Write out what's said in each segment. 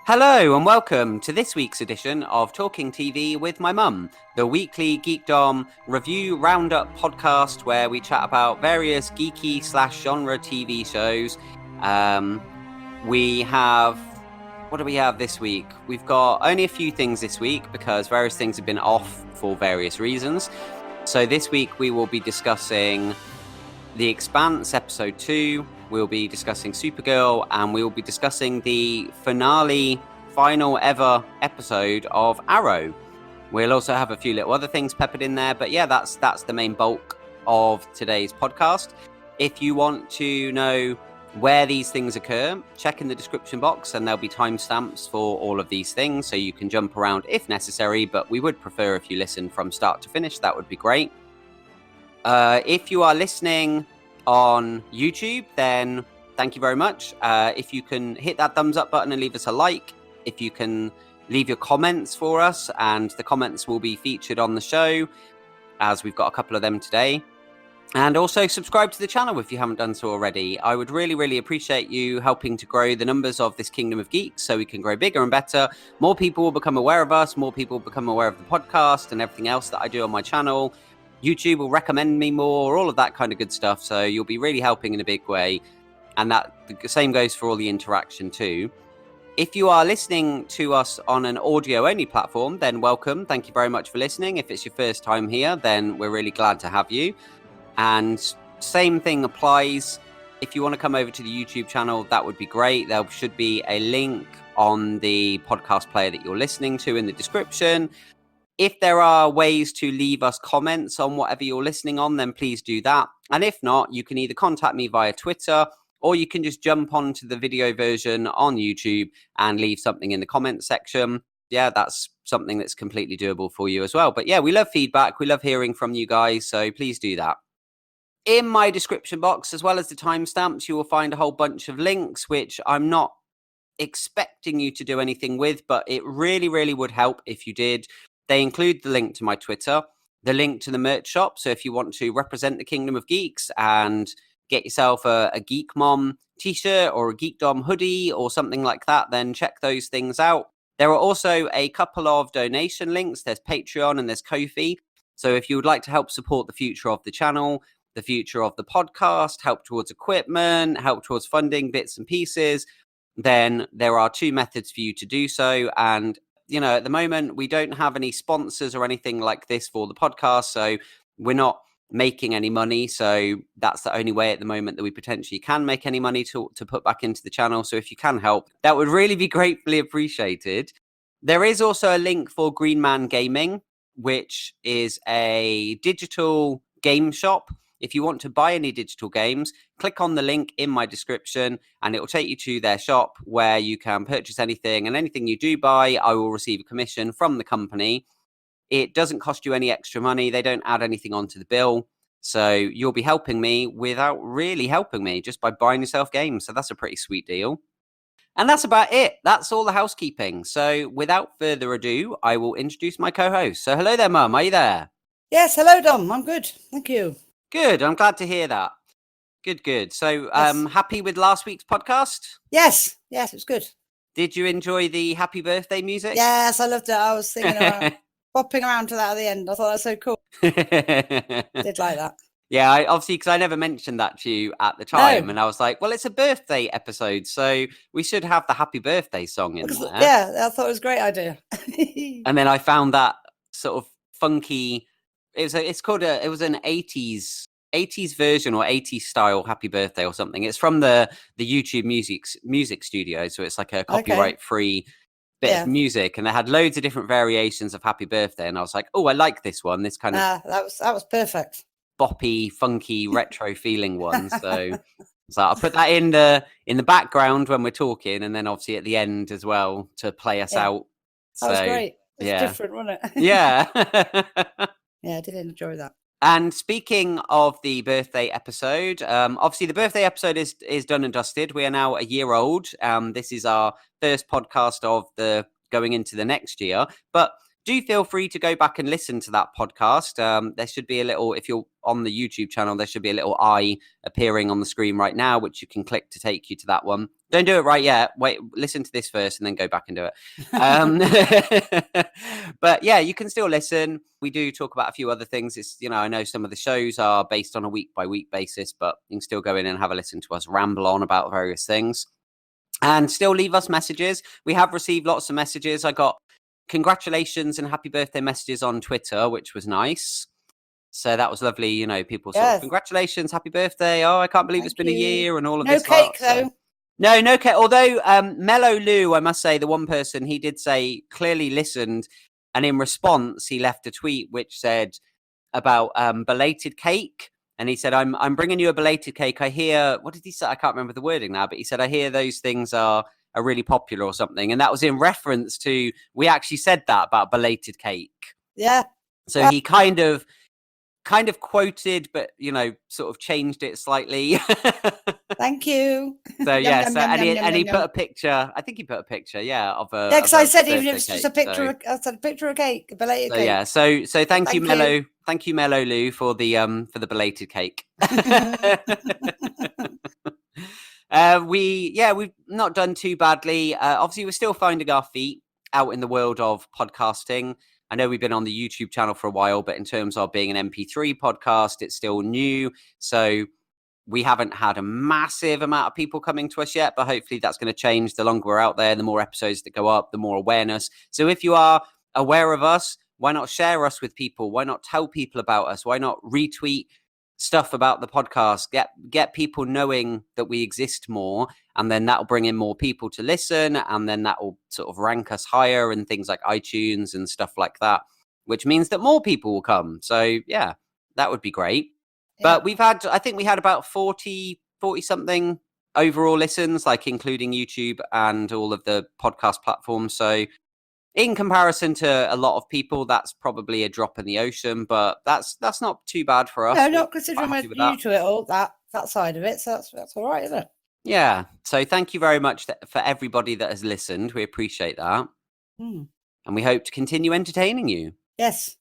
Hello and welcome to this week's edition of Talking TV with my mum, the weekly Geek-Dom review roundup podcast where we chat about various geeky/genre TV shows. What do we have this week? We've got only a few things this week because various things have been off for various reasons. So this week we will be discussing The Expanse episode 2. We'll be discussing Supergirl, and we will be discussing the final ever episode of Arrow. We'll also have a few little other things peppered in there, but yeah, that's the main bulk of today's podcast. If you want to know where these things occur, check in the description box, and there'll be timestamps for all of these things, so you can jump around if necessary, but we would prefer if you listen from start to finish. That would be great. If you are listening on YouTube, then thank you very much. If you can hit that thumbs up button and leave us a like, if you can leave your comments for us, and the comments will be featured on the show, as we've got a couple of them today. And also subscribe to the channel if you haven't done so already. I would really, really appreciate you helping to grow the numbers of this Kingdom of Geeks so we can grow bigger and better. More people will become aware of us, more people will become aware of the podcast and everything else that I do on my channel. YouTube will recommend me more, all of that kind of good stuff. So you'll be really helping in a big way. And that the same goes for all the interaction too. If you are listening to us on an audio-only platform, then welcome. Thank you very much for listening. If it's your first time here, then we're really glad to have you. And same thing applies. If you want to come over to the YouTube channel, that would be great. There should be a link on the podcast player that you're listening to in the description. If there are ways to leave us comments on whatever you're listening on, then please do that. And if not, you can either contact me via Twitter, or you can just jump onto the video version on YouTube and leave something in the comments section. Yeah, that's something that's completely doable for you as well. But yeah, we love feedback. We love hearing from you guys. So please do that. In my description box, as well as the timestamps, you will find a whole bunch of links, which I'm not expecting you to do anything with, but it really, really would help if you did. They include the link to my Twitter, the link to the merch shop. So if you want to represent the Kingdom of Geeks and get yourself a Geek Mom t-shirt or a Geek-Dom hoodie or something like that, then check those things out. There are also a couple of donation links. There's Patreon and there's Ko-fi. So if you would like to help support the future of the channel, the future of the podcast, help towards equipment, help towards funding bits and pieces, then there are two methods for you to do so. And you know, at the moment, we don't have any sponsors or anything like this for the podcast, so we're not making any money. So that's the only way at the moment that we potentially can make any money to put back into the channel. So if you can help, that would really be gratefully appreciated. There is also a link for Green Man Gaming, which is a digital game shop. If you want to buy any digital games, click on the link in my description and it will take you to their shop where you can purchase anything. And anything you do buy, I will receive a commission from the company. It doesn't cost you any extra money. They don't add anything onto the bill. So you'll be helping me without really helping me just by buying yourself games. So that's a pretty sweet deal. And that's about it. That's all the housekeeping. So without further ado, I will introduce my co-host. So hello there, Mum. Are you there? Yes, hello, Dom. I'm good. Thank you. Good. I'm glad to hear that. Good. So, Yes. Happy with last week's podcast? Yes, it was good. Did you enjoy the happy birthday music? Yes, I loved it. I was singing around, bopping around to that at the end. I thought that was so cool. Did like that. Yeah, obviously, because I never mentioned that to you at the time. No. And I was like, well, it's a birthday episode, so we should have the happy birthday song in there. Yeah, I thought it was a great idea. And then I found that sort of funky... It was an 80s version or 80s style happy birthday or something. It's from the YouTube music studio, so it's like a copyright free bit of music, and they had loads of different variations of happy birthday, and I was like, oh, I like this one, this kind of that was perfect, boppy, funky, retro feeling one. So I'll put that in the background when we're talking, and then obviously at the end as well to play us out. That was great. It was different, wasn't it? Yeah. Yeah, I did enjoy that. And speaking of the birthday episode, obviously the birthday episode is done and dusted. We are now a year old. This is our first podcast of the going into the next year. But do feel free to go back and listen to that podcast. There should be a little, if you're on the YouTube channel, there should be a little eye appearing on the screen right now, which you can click to take you to that one. Don't do it right yet. Wait, listen to this first and then go back and do it. But yeah, you can still listen. We do talk about a few other things. It's, I know some of the shows are based on a week by week basis, but you can still go in and have a listen to us ramble on about various things. And still leave us messages. We have received lots of messages. I got congratulations and happy birthday messages on Twitter, which was nice. So that was lovely. People sort of, congratulations, happy birthday. Oh, I can't believe it's been a year and all of this. No cake, though. No cake. Although Mellow Lou, I must say, the one person, he did say clearly listened. And in response, he left a tweet which said about belated cake. And he said, I'm bringing you a belated cake. I hear, what did he say? I can't remember the wording now, but he said, I hear those things are really popular or something. And that was in reference to, we actually said that about belated cake. Yeah. So he kind of quoted, but, sort of changed it slightly. Thank you. So, yeah. And he put a picture, I think he put a picture, of a. Yeah, because I said even if it's cake, just a picture, I said a picture of cake, a belated cake. Yeah. So thank you, Mellow. Thank you, Mellow Lou, for the belated cake. We've not done too badly. Obviously, we're still finding our feet out in the world of podcasting. I know we've been on the YouTube channel for a while, but in terms of being an MP3 podcast, it's still new. So we haven't had a massive amount of people coming to us yet, but hopefully that's going to change. The longer we're out there, the more episodes that go up, the more awareness. So if you are aware of us, why not share us with people? Why not tell people about us? Why not retweet stuff about the podcast? Get people knowing that we exist more, and then that'll bring in more people to listen, and then that will sort of rank us higher in things like iTunes and stuff like that, which means that more people will come. So yeah, that would be great. Yeah. But I think we had about 40 something overall listens, like including YouTube and all of the podcast platforms. So in comparison to a lot of people, that's probably a drop in the ocean, but that's not too bad for us. No, not considering we're new to it all, that side of it. So that's all right, isn't it? Yeah. So thank you very much for everybody that has listened. We appreciate that. And we hope to continue entertaining you. Yes.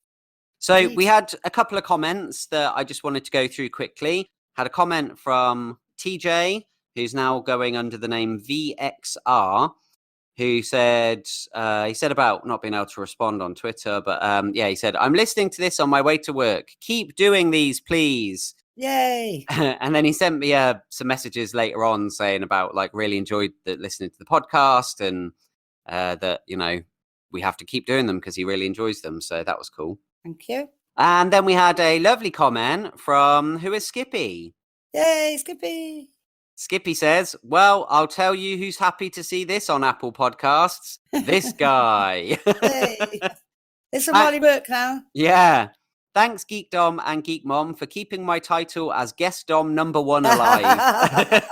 So indeed. We had a couple of comments that I just wanted to go through quickly. Had a comment from TJ, who's now going under the name VXR. Who said, he said about not being able to respond on Twitter, but he said, I'm listening to this on my way to work. Keep doing these, please. Yay. And then he sent me some messages later on saying about really enjoyed listening to the podcast and that, we have to keep doing them because he really enjoys them. So that was cool. Thank you. And then we had a lovely comment from, who is Skippy? Yay, Skippy. Skippy says, well, I'll tell you who's happy to see this on Apple Podcasts. This guy. Hey, it's some hard work now. Yeah. Thanks, Geek-Dom and Geek-Mom, for keeping my title as Guest Dom #1 alive.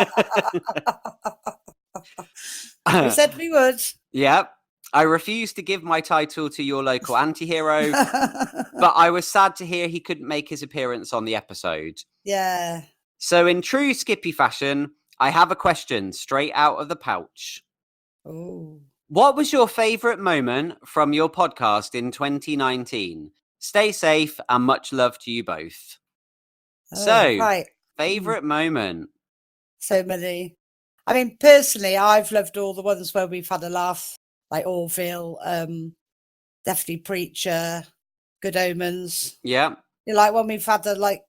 We said we would. Yep. I refused to give my title to your local anti-hero, but I was sad to hear he couldn't make his appearance on the episode. Yeah. So in true Skippy fashion, I have a question straight out of the pouch. Oh. What was your favorite moment from your podcast in 2019? Stay safe and much love to you both. Favorite moment? So many. I mean, personally, I've loved all the ones where we've had a laugh, like Orville, definitely Preacher, Good Omens. Yeah. Like when we've had the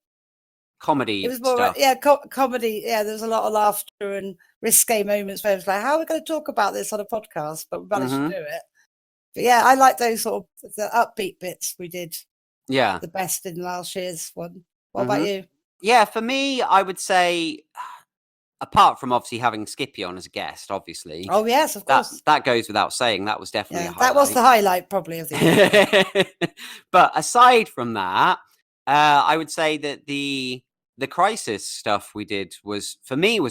comedy. It was more stuff. comedy. Yeah, there was a lot of laughter and risque moments where it was like, how are we going to talk about this on a podcast? But we managed to do it. But yeah, I like those sort of the upbeat bits we did. Yeah. The best in last year's one. What about you? Yeah, for me, I would say, apart from obviously having Skippy on as a guest, obviously. Oh, yes, of course. That goes without saying. That was definitely a highlight. That was the highlight, probably, of the year. But aside from that, I would say that the Crisis stuff we did was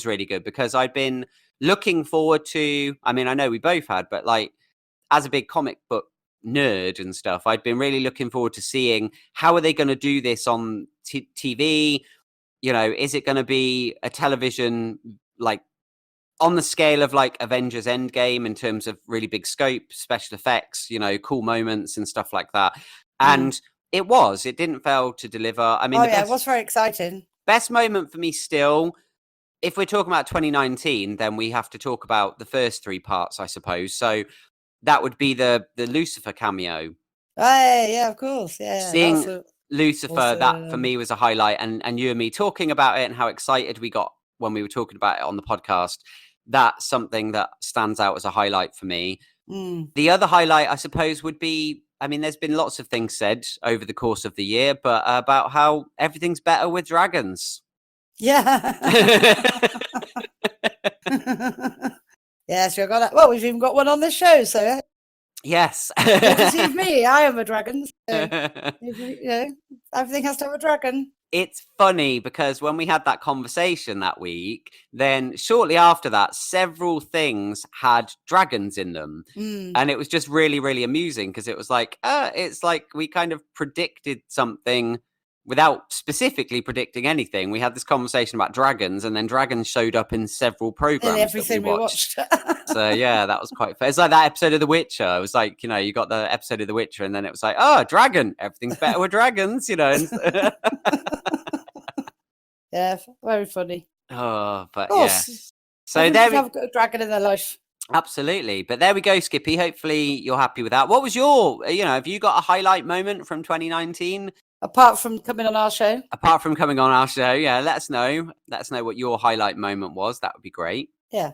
really good because I'd been looking forward to, I mean, I know we both had, but as a big comic book nerd and stuff, I'd been really looking forward to seeing how are they going to do this on TV? Is it going to be a television on the scale of like Avengers Endgame in terms of really big scope, special effects, cool moments and stuff like that. And it didn't fail to deliver. I mean, it was very exciting. Best moment for me still, if we're talking about 2019, then we have to talk about the first 3 parts, I suppose. So that would be the Lucifer cameo. Oh, yeah, of course. Yeah. Seeing Lucifer, that for me was a highlight. And you and me talking about it and how excited we got when we were talking about it on the podcast, that's something that stands out as a highlight for me. The other highlight, I suppose, would be, I mean, there's been lots of things said over the course of the year, but about how everything's better with dragons. Yeah. Yes, we've got that. Well, we've even got one on this show, so yes. Courtesy me, I am a dragon. So, everything has to have a dragon. It's funny because when we had that conversation that week, then shortly after that, several things had dragons in them. And it was just really, really amusing because it was like, it's like we kind of predicted something without specifically predicting anything. We had this conversation about dragons, and then dragons showed up in several programs. In everything we watched. So yeah, that was quite fair. It's like that episode of The Witcher. It was like, you got the episode of The Witcher, and then it was like, dragon. Everything's better with dragons, Yeah, very funny. Oh, but yeah. So there we have a dragon in their life. Absolutely. But there we go, Skippy. Hopefully you're happy with that. What was your, have you got a highlight moment from 2019? Apart from coming on our show? Apart from coming on our show, yeah. Let us know. Let us know what your highlight moment was. That would be great. Yeah.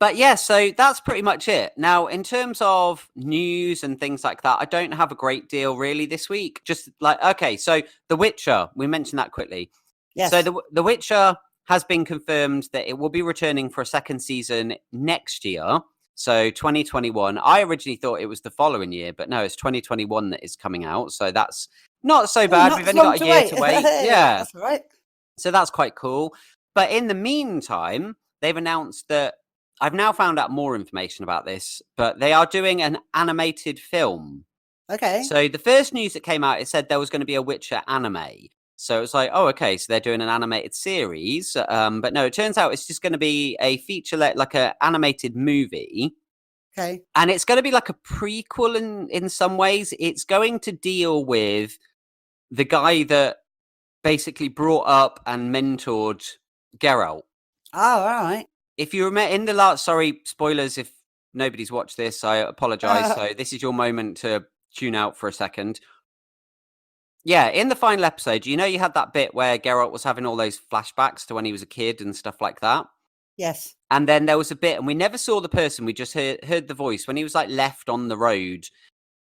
But yeah, so that's pretty much it. Now, in terms of news and things like that, I don't have a great deal really this week. Just like, okay, so The Witcher, we mentioned that quickly. Yes. So The Witcher has been confirmed that it will be returning for a second season next year. So 2021. I originally thought it was the following year, but no, it's 2021 that is coming out. So that's not so bad. We've only got a year to wait. Yeah. That's right. So that's quite cool. But in the meantime, they've announced that I've now found out more information about this, but they are doing an animated film. Okay. So the first news that came out, it said there was going to be a Witcher anime. So it's like, okay, so they're doing an animated series. But no, it turns out it's just going to be a featurette, like an animated movie. Okay. And it's going to be like a prequel in some ways. It's going to deal with the guy that basically brought up and mentored Geralt. Oh, all right. If you remember in the last, sorry, spoilers if nobody's watched this, I apologize. So this is your moment to tune out for a second. Yeah, in the final episode, you had that bit where Geralt was having all those flashbacks to when he was a kid and stuff like that? Yes. And then there was a bit, and we never saw the person, we just heard the voice. When he was like left on the road,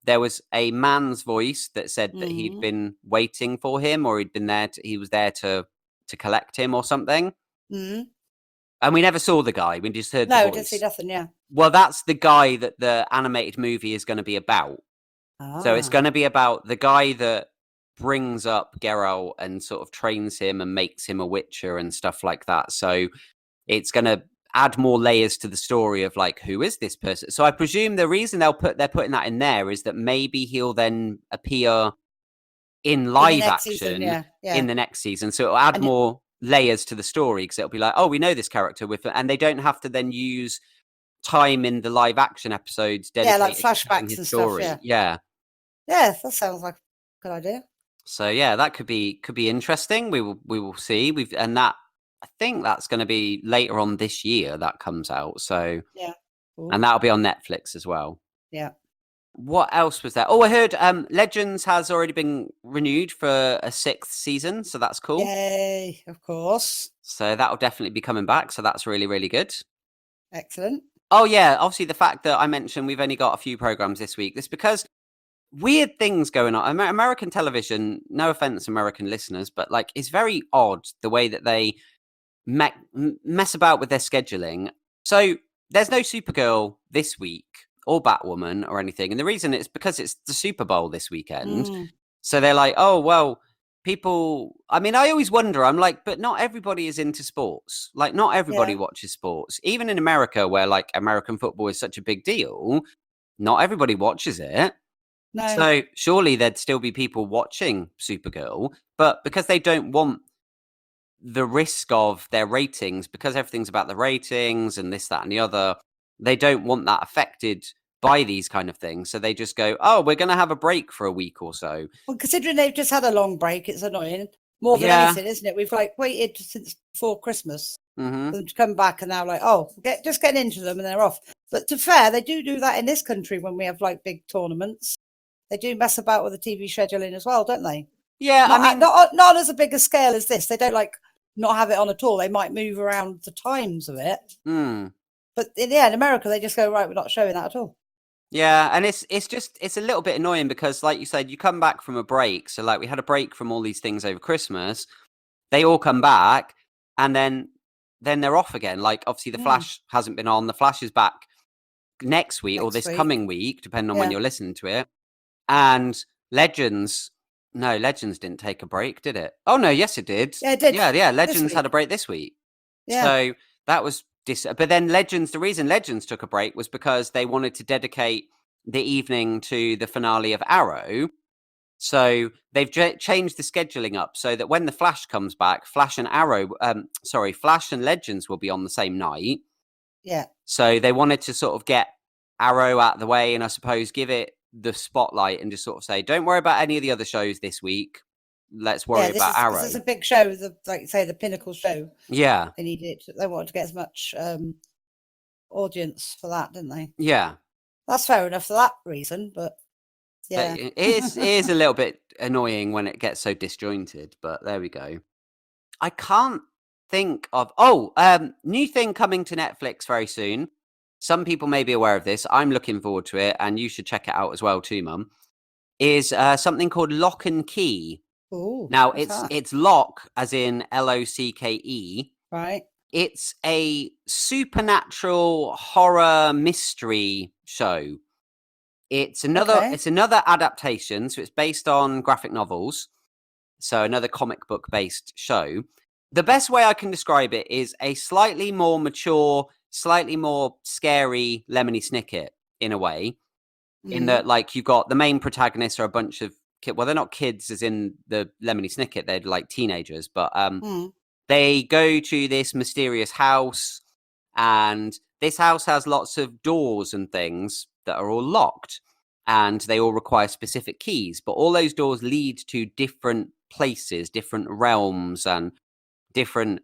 there was a man's voice that said that he'd been waiting for him, or he'd been there, he was there to collect him or something. And we never saw the guy, we just heard the voice. No, we didn't see nothing, yeah. Well, that's the guy that the animated movie is going to be about. So it's going to be about the guy that brings up Geralt and sort of trains him and makes him a Witcher and stuff like that. So it's going to add more layers to the story of like, who is this person? So I presume the reason they're putting that in there is that maybe he'll then appear in live action in the next season. So it'll add more layers to the story because it'll be like, we know this character and they don't have to then use time in the live action episodes dedicated like flashbacks and story. Stuff. Yeah, that sounds like a good idea. So yeah, that could be interesting. We will see. I think that's going to be later on this year that comes out. So yeah, cool. And that'll be on Netflix as well. Yeah. What else was there? Oh, I heard Legends has already been renewed for a 6th season, so that's cool. Yay, of course. So that'll definitely be coming back. So that's really, really good. Excellent. Oh yeah, obviously the fact that I mentioned we've only got a few programs this week. It's because weird things going on. American television, no offense, American listeners, but like it's very odd the way that they mess about with their scheduling. So there's no Supergirl this week or Batwoman or anything. And the reason is because it's the Super Bowl this weekend. So they're like, oh, well, people, I mean, I always wonder, I'm like, but not everybody is into sports. Like not everybody watches sports. Even in America where like American football is such a big deal, not everybody watches it. No. So surely there'd still be people watching Supergirl, but because they don't want the risk of their ratings, because everything's about the ratings and this, that, and the other. They don't want that affected by these kind of things. So they just go, oh, we're going to have a break for a week or so. Well, considering they've just had a long break, it's annoying. More than Yeah. anything, isn't it? We've like waited since before Christmas Mm-hmm. for them to come back, and now like, oh, just getting into them and they're off. But to be fair, they do that in this country when we have like big tournaments. They do mess about with the TV scheduling as well, don't they? Yeah, Not, I mean, not as a big a scale as this. They don't like not have it on at all. They might move around the times of it. But in America, they just go, right, we're not showing that at all. Yeah, and it's a little bit annoying because, like you said, you come back from a break. So, like, we had a break from all these things over Christmas. They all come back, and then they're off again. Like, obviously, the Flash hasn't been on. The Flash is back next week or this coming week, depending on when you're listening to it. And Legends didn't take a break, did it? Oh no, yes, it did. Yeah, it did. Yeah. Legends had a break this week. Yeah. So that was but then the reason Legends took a break was because they wanted to dedicate the evening to the finale of Arrow. So they've changed the scheduling up so that when the Flash comes back, Flash and Legends will be on the same night. Yeah. So they wanted to sort of get Arrow out of the way and I suppose give it the spotlight and just sort of say, don't worry about any of the other shows this week. Let's worry about Arrow. This is a big show, like you say, the pinnacle show. Yeah. They needed it. They wanted to get as much audience for that, didn't they? Yeah. That's fair enough for that reason, but yeah. But it is a little bit annoying when it gets so disjointed, but there we go. I can't think of new thing coming to Netflix very soon. Some people may be aware of this. I'm looking forward to it, and you should check it out as well too, Mum. Is something called Lock and Key. Ooh, now it's lock as in LOCKE. Right. It's a supernatural horror mystery show. It's another adaptation, so it's based on graphic novels. So another comic book based show. The best way I can describe it is a slightly more mature, slightly more scary Lemony Snicket in a way. In that, like, you've got the main protagonists are a bunch of kids. Well, they're not kids as in the Lemony Snicket. They're like teenagers, but they go to this mysterious house, and this house has lots of doors and things that are all locked, and they all require specific keys. But all those doors lead to different places, different realms, and different,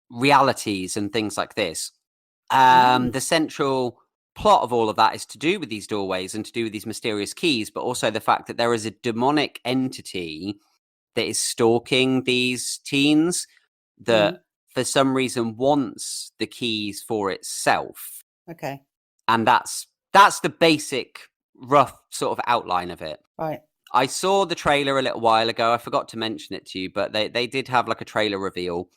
realities and things like this. The central plot of all of that is to do with these doorways and to do with these mysterious keys, but also the fact that there is a demonic entity that is stalking these teens that for some reason wants the keys for itself. Okay. And that's the basic rough sort of outline of it. Right. I saw the trailer a little while ago. I forgot to mention it to you, but they did have like a trailer reveal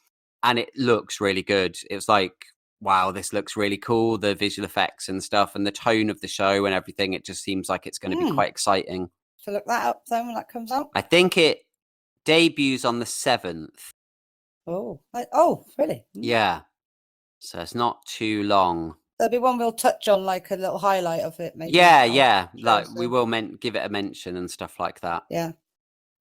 and it looks really good. It was like, wow, this looks really cool. The visual effects and stuff and the tone of the show and everything. It just seems like it's going to be quite exciting. So look that up then when that comes out. I think it debuts on the 7th. Oh, really? Yeah. So it's not too long. There'll be one we'll touch on, like a little highlight of it, maybe. Yeah. Like we will give it a mention and stuff like that. Yeah.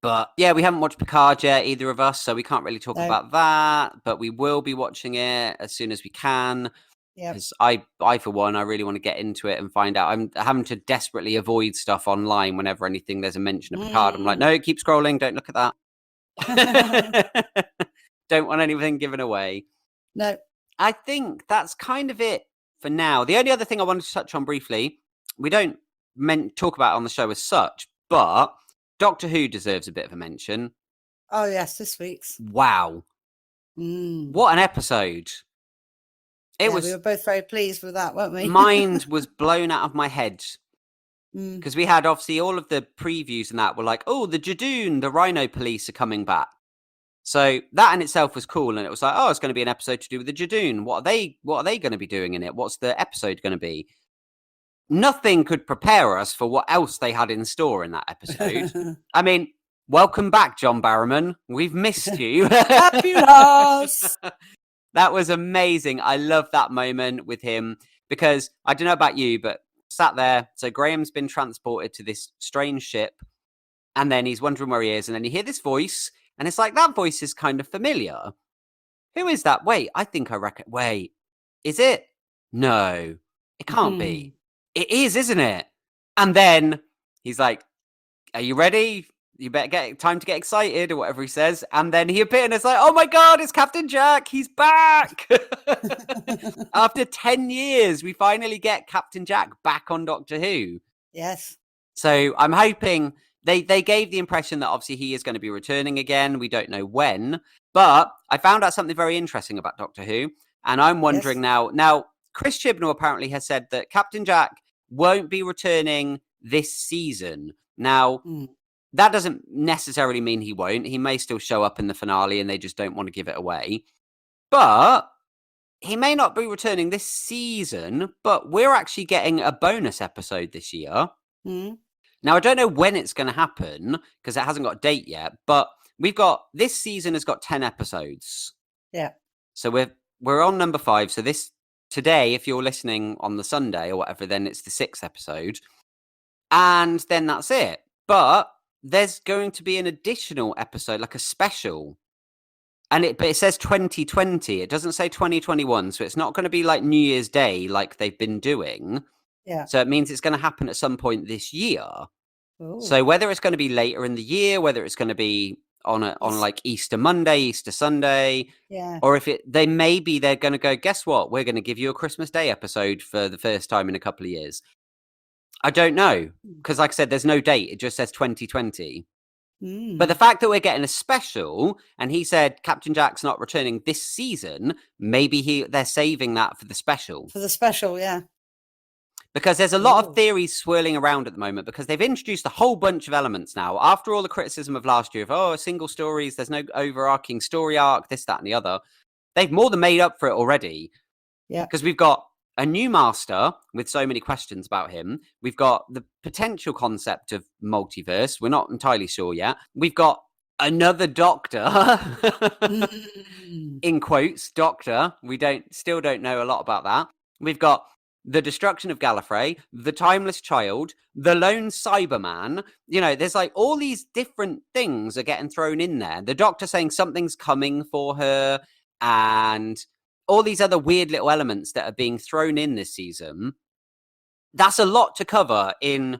But yeah, we haven't watched Picard yet, either of us, so we can't really talk about that. But we will be watching it as soon as we can. Yeah. Because I, for one, I really want to get into it and find out. I'm having to desperately avoid stuff online whenever there's a mention of Picard. I'm like, no, keep scrolling. Don't look at that. Don't want anything given away. No. I think that's kind of it for now. The only other thing I wanted to touch on briefly, we don't talk about it on the show as such, but Doctor Who deserves a bit of a mention. Oh, yes, this week's. Wow. What an episode. We were both very pleased with that, weren't we? Mind was blown out of my head. Because we had, obviously, all of the previews and that were like, oh, the Jadoon, the Rhino Police are coming back. So that in itself was cool. And it was like, oh, it's going to be an episode to do with the Jadoon. What are they going to be doing in it? What's the episode going to be? Nothing could prepare us for what else they had in store in that episode. I mean, welcome back, John Barrowman. We've missed you. Fabulous. That was amazing. I love that moment with him because I don't know about you, but sat there. So Graham's been transported to this strange ship and then he's wondering where he is. And then you hear this voice And it's like, that voice is kind of familiar. Who is that? Wait, I think I reckon. Wait, is it? No, it can't be. It is, isn't it? And then he's like, are you ready? You better get time to get excited, or whatever he says. And then he appears and it's like, oh my God, it's Captain Jack. He's back. After 10 years, we finally get Captain Jack back on Doctor Who. Yes. So I'm hoping they gave the impression that obviously he is going to be returning again. We don't know when, but I found out something very interesting about Doctor Who. And I'm wondering now, Chris Chibnall apparently has said that Captain Jack won't be returning this season. Now, that doesn't necessarily mean he won't. He may still show up in the finale and they just don't want to give it away. But he may not be returning this season, but we're actually getting a bonus episode this year. Now, I don't know when it's going to happen because it hasn't got a date yet, but this season has got 10 episodes. Yeah. So we're on number 5. So today, if you're listening on the Sunday or whatever, then it's the 6th episode. And then that's it. But there's going to be an additional episode, like a special. But it says 2020. It doesn't say 2021. So it's not going to be like New Year's Day like they've been doing. Yeah. So it means it's going to happen at some point this year. Ooh. So whether it's going to be later in the year, whether it's going to be on like Easter Monday, Easter Sunday, or if they're going to go, guess what? We're going to give you a Christmas Day episode for the first time in a couple of years. I don't know, because like I said, there's no date. It just says 2020. But the fact that we're getting a special, and he said Captain Jack's not returning this season, maybe they're saving that for the special. For the special, yeah. Because there's a lot of theories swirling around at the moment, because they've introduced a whole bunch of elements now. After all the criticism of last year of, single stories, there's no overarching story arc, this, that, and the other, they've more than made up for it already. Yeah. Because we've got a new master with so many questions about him. We've got the potential concept of multiverse. We're not entirely sure yet. We've got another doctor, in quotes, doctor. We still don't know a lot about that. We've got the destruction of Gallifrey, the timeless child, the lone Cyberman. There's like all these different things are getting thrown in there. The doctor saying something's coming for her, and all these other weird little elements that are being thrown in this season. That's a lot to cover in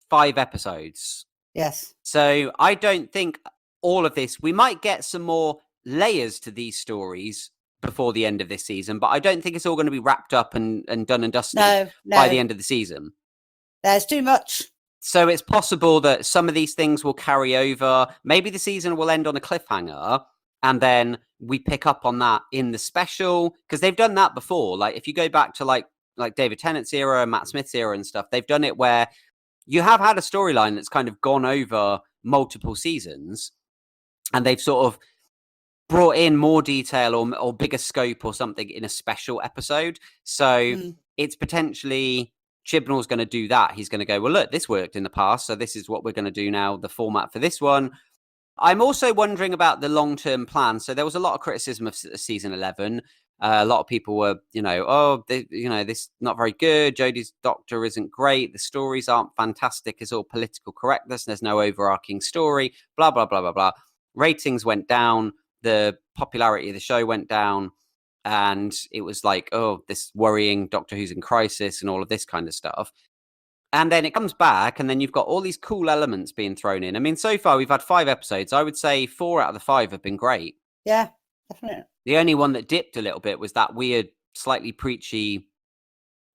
5 episodes. Yes. So I don't think all of this, we might get some more layers to these stories before the end of this season, but I don't think it's all going to be wrapped up and done and dusted by the end of the season. There's too much. So it's possible that some of these things will carry over. Maybe the season will end on a cliffhanger, and then we pick up on that in the special, because they've done that before. Like if you go back to like David Tennant's era, Matt Smith's era and stuff, they've done it where you have had a storyline that's kind of gone over multiple seasons, and they've sort of brought in more detail or bigger scope or something in a special episode. So it's potentially Chibnall's going to do that. He's going to go, well, look, this worked in the past, so this is what we're going to do now, the format for this one. I'm also wondering about the long-term plan. So there was a lot of criticism of season 11. A lot of people were, this not very good. Jodie's Doctor isn't great. The stories aren't fantastic. It's all political correctness. There's no overarching story, blah, blah, blah, blah, blah. Ratings went down. The popularity of the show went down. And it was like, this worrying Doctor Who's in crisis and all of this kind of stuff. And then it comes back, and then you've got all these cool elements being thrown in. I mean, so far we've had 5 episodes. I would say 4 out of the 5 have been great. Yeah, definitely. The only one that dipped a little bit was that weird, slightly preachy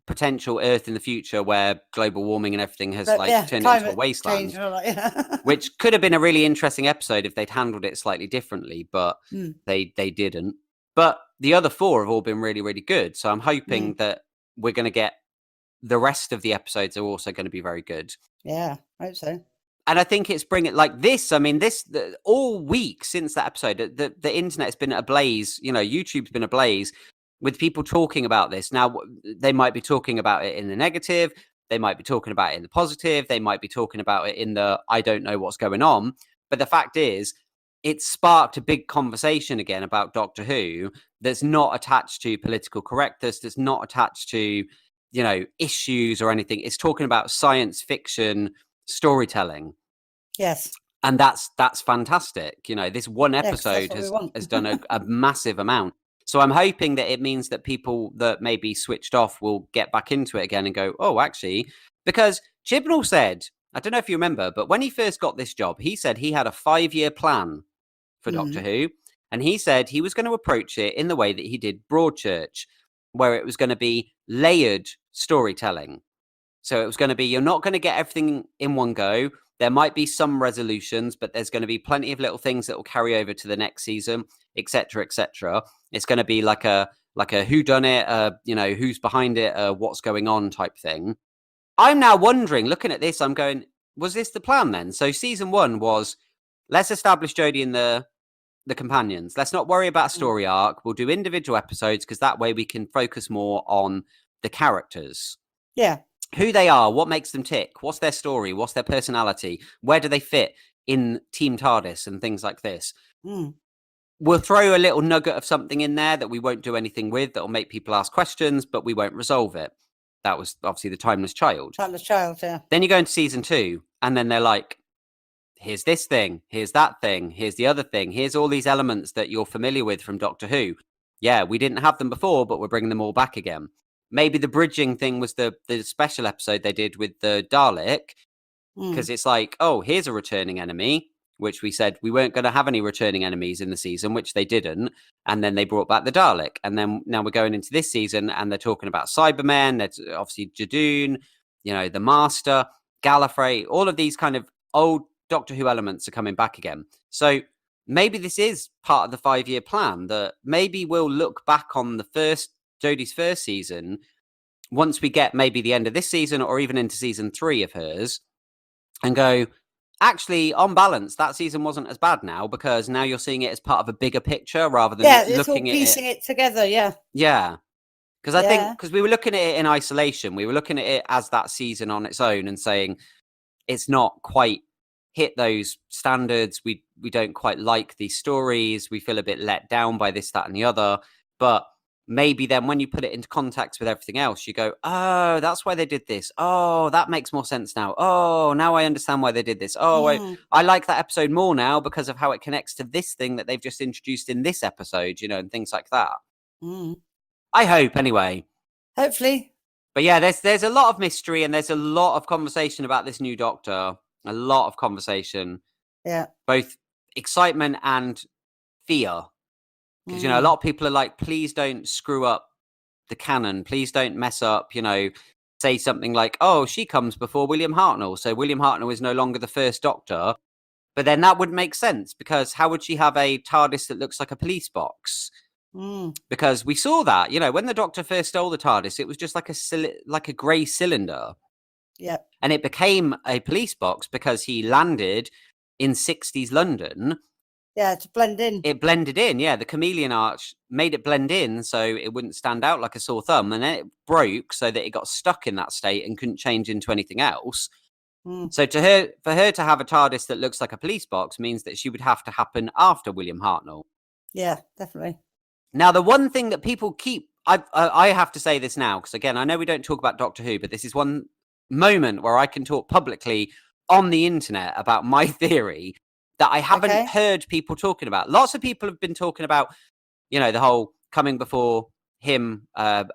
potential Earth in the future where global warming and everything has turned into a wasteland, which could have been a really interesting episode if they'd handled it slightly differently, but they didn't. But the other 4 have all been really, really good. So I'm hoping that we're going to get the rest of the episodes are also going to be very good. Yeah, I hope so. And I think it's bringing like this. I mean, all week since that episode, the internet's been ablaze. YouTube's been ablaze with people talking about this. Now, they might be talking about it in the negative. They might be talking about it in the positive. They might be talking about it in the I don't know what's going on. But the fact is, it sparked a big conversation again about Doctor Who that's not attached to political correctness, that's not attached to issues or anything. It's talking about science fiction storytelling. Yes. And that's fantastic. You know, this one 'cause that's episode what we want. has done a massive amount. So I'm hoping that it means that people that maybe switched off will get back into it again and go, oh, actually, because Chibnall said, I don't know if you remember, but when he first got this job, he said he had a 5-year plan for Doctor Who. And he said he was going to approach it in the way that he did Broadchurch, where it was going to be layered storytelling. So it was going to be, you're not going to get everything in one go. There might be some resolutions, but there's going to be plenty of little things that will carry over to the next season, etc., etc. It's going to be like a whodunit, you know, who's behind it, what's going on type thing. I'm now wondering, looking at this, I'm going, was this the plan then? So season 1 was, let's establish Jodie and the companions. Let's not worry about a story arc. We'll do individual episodes because that way we can focus more on the characters. Yeah. Who they are, what makes them tick, what's their story, what's their personality, where do they fit in Team TARDIS and things like this. We'll throw a little nugget of something in there that we won't do anything with, that will make people ask questions, but we won't resolve it. That was obviously the Timeless Child. Timeless Child, yeah. Then you go into season 2, and then they're like, here's this thing, here's that thing, here's the other thing, here's all these elements that you're familiar with from Doctor Who. Yeah, we didn't have them before, but we're bringing them all back again. Maybe the bridging thing was the special episode they did with the Dalek, because it's like, oh, here's a returning enemy, which we said we weren't going to have any returning enemies in the season, which they didn't. And then they brought back the Dalek. And then now we're going into this season and they're talking about Cybermen. There's obviously Jadoon, you know, the Master, Gallifrey, all of these kind of old Doctor Who elements are coming back again. So maybe this is part of the 5-year plan, that maybe we'll look back on the Jodie's first season once we get maybe the end of this season or even into season 3 of hers and go, actually, on balance, that season wasn't as bad now, because now you're seeing it as part of a bigger picture rather than looking at it. Piecing it together, yeah. Yeah. Because I think, because we were looking at it in isolation, we were looking at it as that season on its own and saying it's not quite hit those standards. We don't quite like these stories. We feel a bit let down by this, that, and the other. But maybe then when you put it into context with everything else, you go, oh, that's why they did this. Oh, that makes more sense now. Oh, now I understand why they did this. Oh, I like that episode more now because of how it connects to this thing that they've just introduced in this episode, you know, and things like that. I hope, anyway. Hopefully. But yeah, there's a lot of mystery and there's a lot of conversation about this new Doctor. A lot of conversation. Yeah. Both excitement and fear. Because, you know, a lot of people are like, please don't screw up the canon. Please don't mess up, you know, say something like, oh, she comes before William Hartnell. So William Hartnell is no longer the first Doctor. But then that would make sense, because how would she have a TARDIS that looks like a police box? Because we saw that, you know, when the Doctor first stole the TARDIS, it was just like a grey cylinder. Yeah. And it became a police box because he landed in 60s London. Yeah, to blend in. It blended in, yeah. The chameleon arch made it blend in so it wouldn't stand out like a sore thumb. And then it broke so that it got stuck in that state and couldn't change into anything else. So for her to have a TARDIS that looks like a police box means that she would have to happen after William Hartnell. Yeah, definitely. Now, the one thing that people keep... I have to say this now, because, again, I know we don't talk about Doctor Who, but this is one moment where I can talk publicly on the internet about my theory that I haven't heard people talking about. Lots of people have been talking about, you know, the whole coming before him,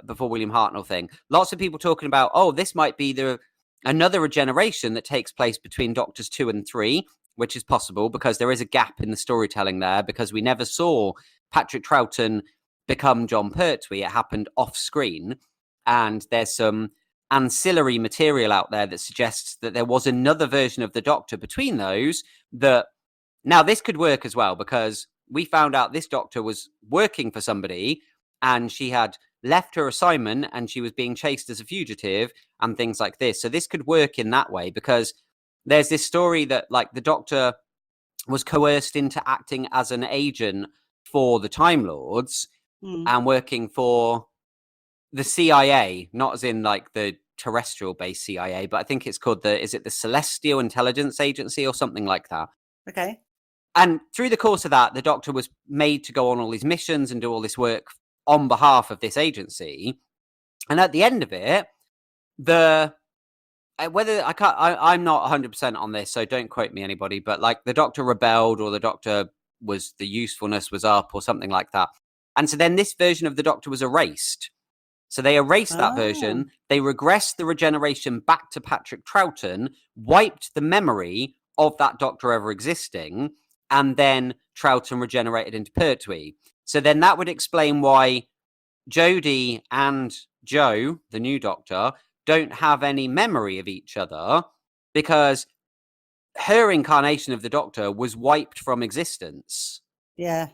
before William Hartnell thing. Lots of people talking about, oh, this might be another regeneration that takes place between Doctors 2 and 3, which is possible because there is a gap in the storytelling there, because we never saw Patrick Troughton become John Pertwee. It happened off screen. And there's some ancillary material out there that suggests that there was another version of the Doctor between those. That now this could work as well, because we found out this Doctor was working for somebody and she had left her assignment and she was being chased as a fugitive and things like this. So this could work in that way, because there's this story that, like, the Doctor was coerced into acting as an agent for the Time Lords and working for the CIA, not as in like the terrestrial based CIA, but I think it's called is it the Celestial Intelligence Agency or something like that? Okay. And through the course of that, the Doctor was made to go on all these missions and do all this work on behalf of this agency. And at the end of it, the whether I can't, I'm not 100% on this, so don't quote me, anybody. But like the Doctor rebelled, or the Doctor the usefulness was up, or something like that. And so then this version of the Doctor was erased. So they erased that version. They regressed the regeneration back to Patrick Troughton, wiped the memory of that Doctor ever existing, and then Troughton regenerated into Pertwee. So then that would explain why Jodie and Joe, the new Doctor, don't have any memory of each other, because her incarnation of the Doctor was wiped from existence. Yeah.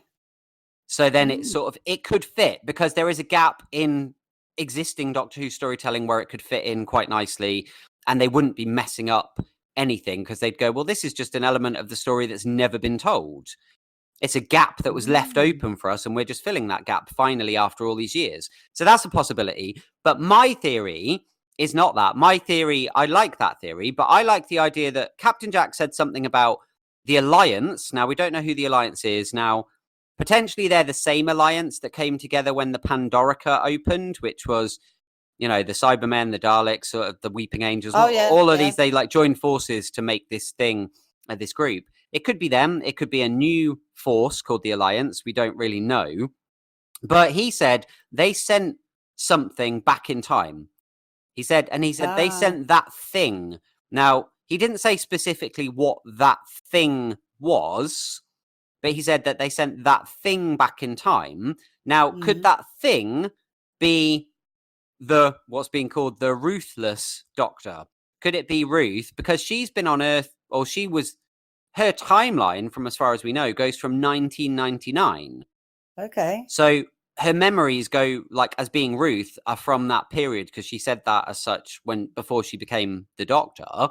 So then it could fit, because there is a gap in existing Doctor Who storytelling where it could fit in quite nicely, and they wouldn't be messing up anything, because they'd go, well, this is just an element of the story that's never been told. It's a gap that was left open for us, and we're just filling that gap finally after all these years. So that's a possibility. But my theory is not that. My theory, I like that theory, but I like the idea that Captain Jack said something about the Alliance. Now, we don't know who the Alliance is. Now, potentially they're the same Alliance that came together when the Pandorica opened, which was, the Cybermen, the Daleks, sort of the Weeping Angels. All of these, they like joined forces to make this thing, this group. It could be them. It could be a new force called the Alliance. We don't really know. But he said they sent something back in time. He said they sent that thing. Now, he didn't say specifically what that thing was, but he said that they sent that thing back in time. Now, could that thing be what's being called the Ruthless Doctor? Could it be Ruth? Because she's been on Earth, or her timeline, from as far as we know, goes from 1999. Okay. So her memories go, like, as being Ruth, are from that period, because she said that as such before she became the Doctor.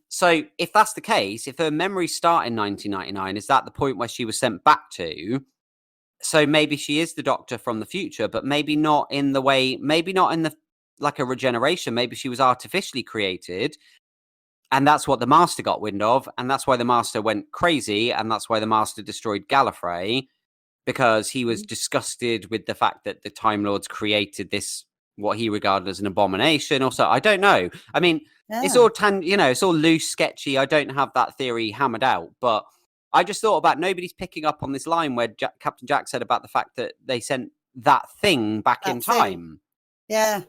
So if that's the case, if her memories start in 1999, is that the point where she was sent back to? So maybe she is the Doctor from the future, but maybe not in the like a regeneration. Maybe she was artificially created. And that's what the Master got wind of, and that's why the Master went crazy, and that's why the Master destroyed Gallifrey, because he was disgusted with the fact that the Time Lords created this, what he regarded as an abomination. Also, I don't know. I mean, it's all it's all loose, sketchy. I don't have that theory hammered out, but I just thought about nobody's picking up on this line where Captain Jack said about the fact that they sent that thing back in time. Yeah.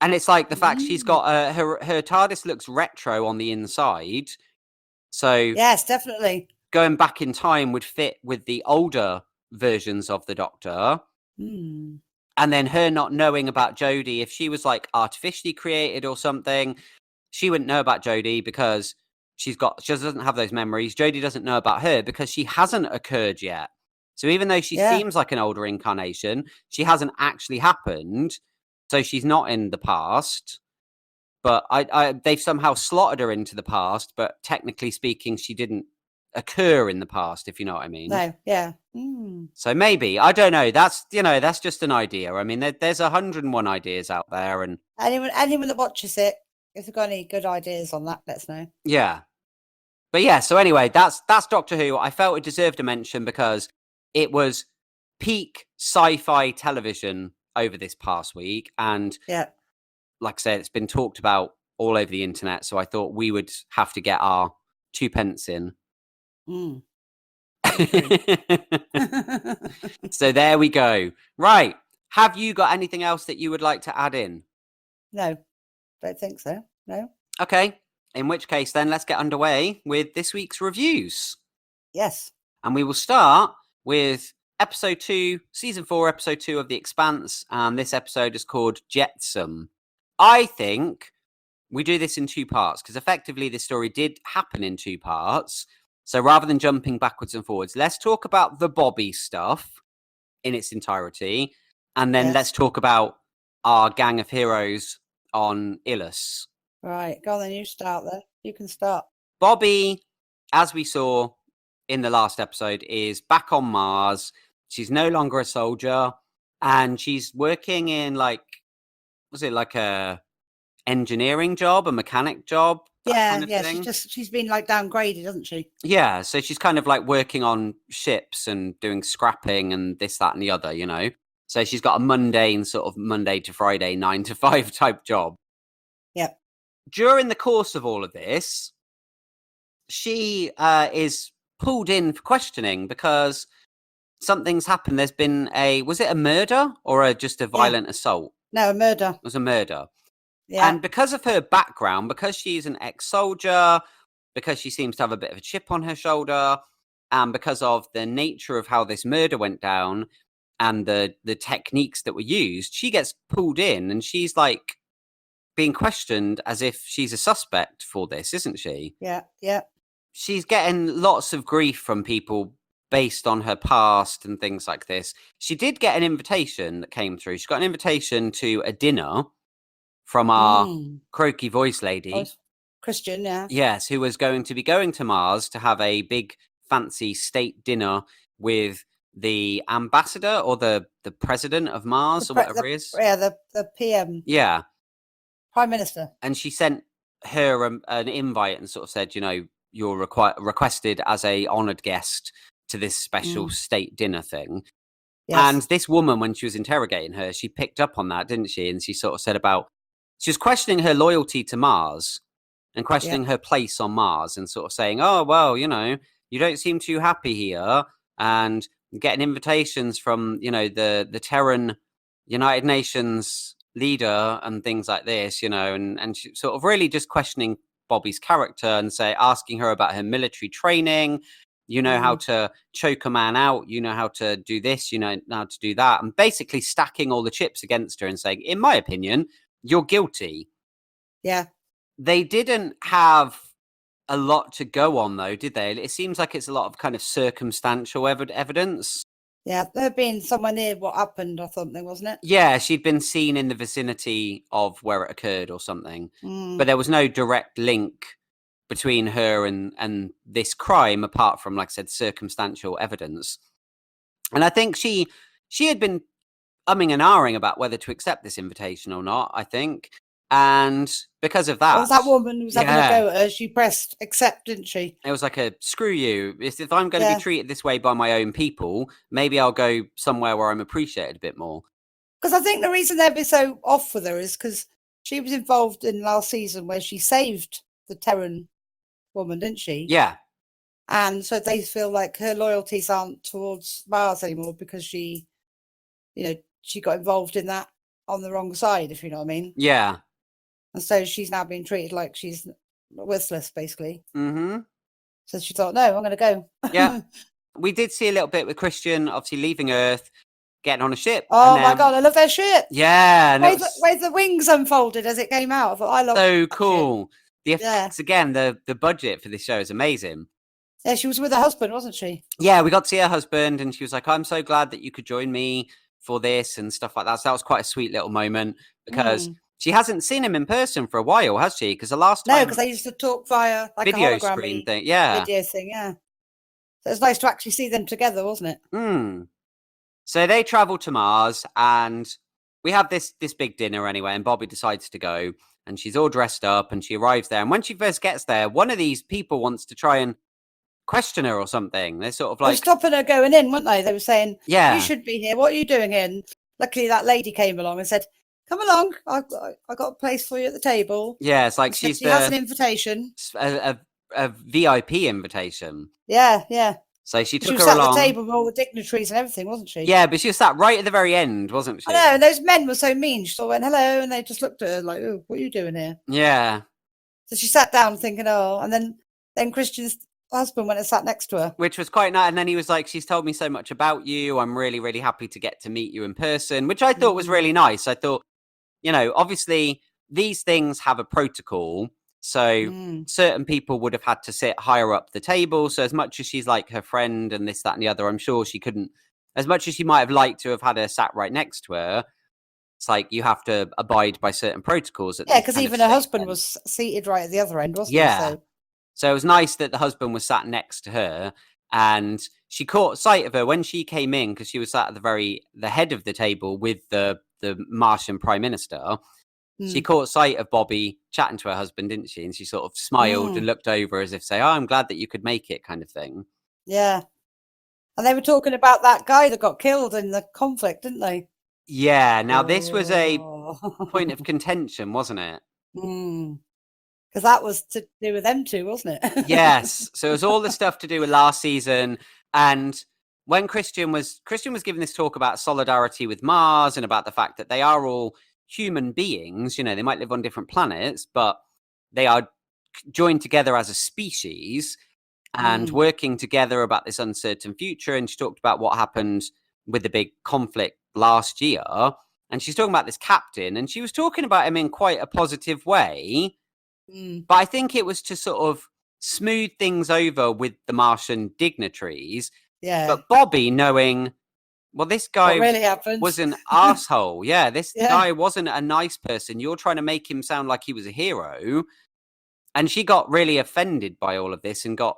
And it's like the fact she's got her TARDIS looks retro on the inside. So yes, definitely. Going back in time would fit with the older versions of the Doctor. And then her not knowing about Jodie, if she was like artificially created or something, she wouldn't know about Jodie because she doesn't have those memories. Jodie doesn't know about her because she hasn't occurred yet. So even though she seems like an older incarnation, she hasn't actually happened. So she's not in the past, but they've somehow slotted her into the past, but technically speaking, she didn't occur in the past, if you know what I mean. No, yeah. So maybe, I don't know. That's just an idea. I mean, there's 101 ideas out there, and anyone that watches it, if they've got any good ideas on that, let us know. Yeah. But yeah, so anyway, that's Doctor Who. I felt it deserved a mention because it was peak sci-fi television over this past week, and like I said, it's been talked about all over the internet, so I thought we would have to get our 2 pence in. So there we go. Right. Have you got anything else that you would like to add in? No, don't think so. No. Okay. In which case, then, let's get underway with this week's reviews. Yes. And we will start with episode 2, season 4, episode 2 of The Expanse. And this episode is called Jetsam. I think we do this in 2 parts because effectively this story did happen in 2 parts. So rather than jumping backwards and forwards, let's talk about the Bobby stuff in its entirety. And then let's talk about our gang of heroes on Illus. Right, go on then, you start there. You can start. Bobby, as we saw in the last episode, is back on Mars. She's no longer a soldier, and she's working in was it like a engineering job, a mechanic job? Yeah, she's been like downgraded, hasn't she? Yeah, so she's kind of like working on ships and doing scrapping and this, that, and the other, you know? So she's got a mundane sort of Monday to Friday, 9 to 5 type job. Yep. during the course of all of this, she is pulled in for questioning because something's happened. There's been was it a murder or just a violent assault? No, a murder. It was a murder. Yeah. And because of her background, because she's an ex-soldier, because she seems to have a bit of a chip on her shoulder, and because of the nature of how this murder went down and the techniques that were used, she gets pulled in and she's like being questioned as if she's a suspect for this, isn't she? Yeah, yeah. She's getting lots of grief from people based on her past and things like this. She did get an invitation that came through. She got an invitation to a dinner from our croaky voice lady. Christian, yeah. Yes, who was going to be going to Mars to have a big fancy state dinner with the ambassador or the president of Mars or whatever it is. Yeah, the PM. Yeah. Prime Minister. And she sent her an invite and sort of said, you're requested as a honoured guest to this special state dinner thing. Yes. And this woman, when she was interrogating her, she picked up on that, didn't she? And she sort of said she was questioning her loyalty to Mars and questioning her place on Mars and sort of saying, oh, well, you don't seem too happy here. And getting invitations from, the Terran United Nations leader and things like this, and she sort of really just questioning Bobby's character and asking her about her military training, how to choke a man out, how to do this, how to do that, and basically stacking all the chips against her and saying, in my opinion, you're guilty. Yeah. They didn't have a lot to go on, though, did they? It seems like it's a lot of kind of circumstantial evidence. Yeah, they'd been somewhere near what happened or something, wasn't it? Yeah, she'd been seen in the vicinity of where it occurred or something. But there was no direct link between her and this crime, apart from, like I said, circumstantial evidence. And I think she had been umming and ahhing about whether to accept this invitation or not, I think. And because of that... Well, that woman who was having a go at her, she pressed accept, didn't she? It was like a, screw you. If I'm going to be treated this way by my own people, maybe I'll go somewhere where I'm appreciated a bit more. Because I think the reason they'd be so off with her is because she was involved in last season where she saved the Terran woman, didn't she? Yeah. And so they feel like her loyalties aren't towards Mars anymore because she got involved in that on the wrong side, if you know what I mean. Yeah. And so she's now being treated like she's worthless, basically. Mm-hmm. So she thought, no, I'm going to go. Yeah. We did see a little bit with Christian, obviously leaving Earth, getting on a ship. Oh, my God, I love their ship. Yeah. Where the wings unfolded as it came out. I thought, I love so cool. Ship. The effects, again, the budget for this show is amazing. Yeah, she was with her husband, wasn't she? Yeah, we got to see her husband, and she was like, I'm so glad that you could join me for this and stuff like that. So that was quite a sweet little moment because she hasn't seen him in person for a while, has she? Because the last time... No, because they used to talk via like video a hologram screen thing. Yeah. Video thing, yeah. So it was nice to actually see them together, wasn't it? So they travel to Mars and we have this big dinner anyway, and Bobby decides to go and she's all dressed up and she arrives there. And when she first gets there, one of these people wants to try and question her or something. They're sort of like... They were stopping her going in, weren't they? They were saying, yeah, you should be here. What are you doing here? And luckily that lady came along and said, come along. I got a place for you at the table. Yeah, it's like she has an invitation. A VIP invitation. Yeah, yeah. So she took her along. She was at the table with all the dignitaries and everything, wasn't she? Yeah, but she was sat right at the very end, wasn't she? I know, and those men were so mean. She sort of went, hello, and they just looked at her like, oh, what are you doing here? Yeah. So she sat down thinking, oh, and then Christian's husband went and sat next to her. Which was quite nice. And then he was like, she's told me so much about you. I'm really, really happy to get to meet you in person, which I thought was really nice. I thought, obviously these things have a protocol. So certain people would have had to sit higher up the table. So as much as she's like her friend and this, that, and the other, I'm sure she couldn't, as much as she might have liked to have had her sat right next to her. It's like you have to abide by certain protocols. Yeah, because even her husband was seated right at the other end, wasn't he? So it was nice that the husband was sat next to her, and she caught sight of her when she came in because she was sat at the head of the table with the Martian Prime Minister. She caught sight of Bobby chatting to her husband, didn't she? And she sort of smiled and looked over as if say, oh, I'm glad that you could make it, kind of thing. Yeah. And they were talking about that guy that got killed in the conflict, didn't they? Yeah. Now, this was a point of contention, wasn't it? Because that was to do with them two, wasn't it? Yes. So it was all the stuff to do with last season. And when Christian was giving this talk about solidarity with Mars and about the fact that they are all human beings, you know, they might live on different planets, but they are joined together as a species and working together about this uncertain future. And she talked about what happened with the big conflict last year. And she's talking about this captain, and she was talking about him in quite a positive way. But I think it was to sort of smooth things over with the Martian dignitaries. Yeah. But Bobby, knowing, well, this guy what really happened was an asshole. Yeah, this guy wasn't a nice person. You're trying to make him sound like he was a hero. And she got really offended by all of this and got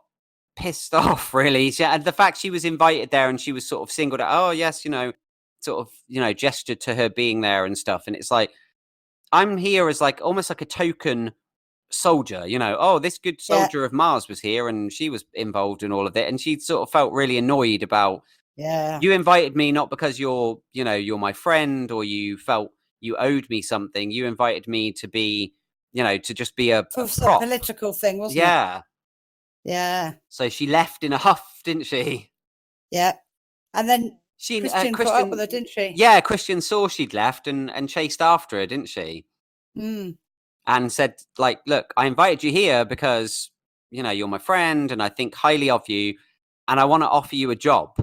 pissed off, really. And the fact she was invited there and she was sort of singled out, oh, yes, you know, sort of, you know, gestured to her being there and stuff. And it's like, I'm here as like almost like a token soldier, you know, oh, this good soldier of Mars was here and she was involved in all of it. And she sort of felt really annoyed about, you invited me not because you're, you know, you're my friend or you felt you owed me something. You invited me to be, you know, to just be a prop. Political thing, wasn't it? Yeah. Yeah. So she left in a huff, didn't she? Yeah. And then Christian caught up with her, didn't she? Yeah, Christian saw she'd left and chased after her, didn't she? And said, like, look, I invited you here because, you know, you're my friend and I think highly of you and I want to offer you a job.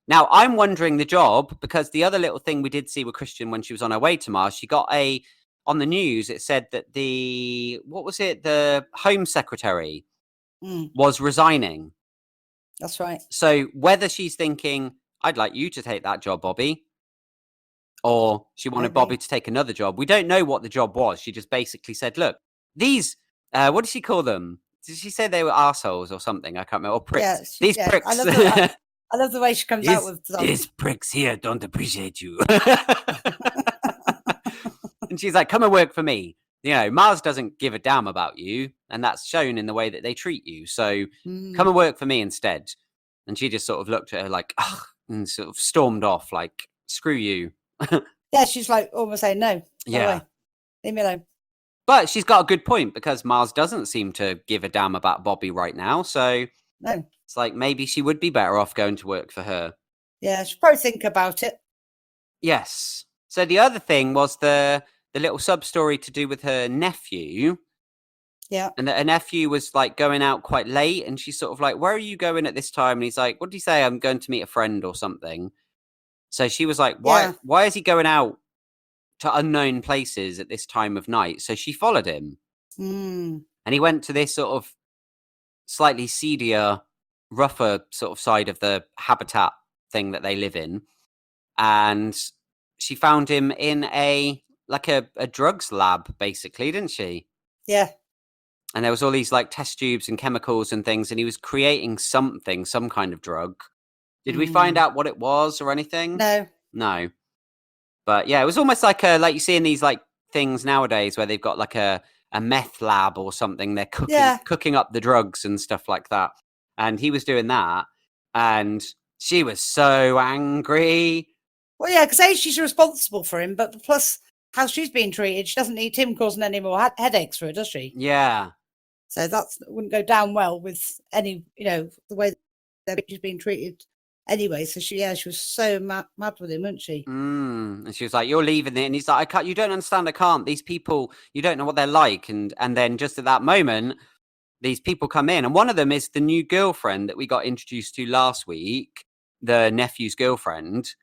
Now, I'm wondering the job because the other little thing we did see with Christian when she was on her way to Mars, she got on the news, it said that the Home Secretary was resigning. That's right. So whether she's thinking, I'd like you to take that job, Bobby, or she wanted Bobby to take another job. We don't know what the job was. She just basically said, look, these, what did she call them? Did she say they were assholes or something? I can't remember. Or pricks. These pricks. I love the way she comes out with these pricks here don't appreciate you. And she's like, come and work for me. You know, Mars doesn't give a damn about you. And that's shown in the way that they treat you. So come and work for me instead. And she just sort of looked at her like, ugh, and sort of stormed off like, screw you. Yeah, she's like almost saying no. Yeah. Leave me alone. But she's got a good point because Mars doesn't seem to give a damn about Bobby right now. So no. It's like maybe she would be better off going to work for her. Yeah, she'll probably think about it. Yes. So the other thing was the little sub-story to do with her nephew. Yeah. And that her nephew was like going out quite late and she's sort of like, where are you going at this time? And he's like, what did he say? I'm going to meet a friend or something. So she was like, why is he going out to unknown places at this time of night? So she followed him. And he went to this sort of slightly seedier, rougher sort of side of the habitat thing that they live in. And she found him in a drugs lab, basically, didn't she? Yeah. And there was all these like test tubes and chemicals and things, and he was creating some kind of drug. Did we find out what it was or anything? No. But yeah, it was almost like you see in these like things nowadays where they've got like a meth lab or something. They're cooking up the drugs and stuff like that. And he was doing that. And she was so angry. Well, yeah, because she's responsible for him, but plus how she's being treated, she doesn't need him causing any more headaches for her, does she? Yeah. So that wouldn't go down well with any, the way that she's being treated anyway. So she was so mad with him, wasn't she? And she was like, you're leaving it. And he's like, I can't, you don't understand, I can't. These people, you don't know what they're like. And then just at that moment, these people come in. And one of them is the new girlfriend that we got introduced to last week, the nephew's girlfriend.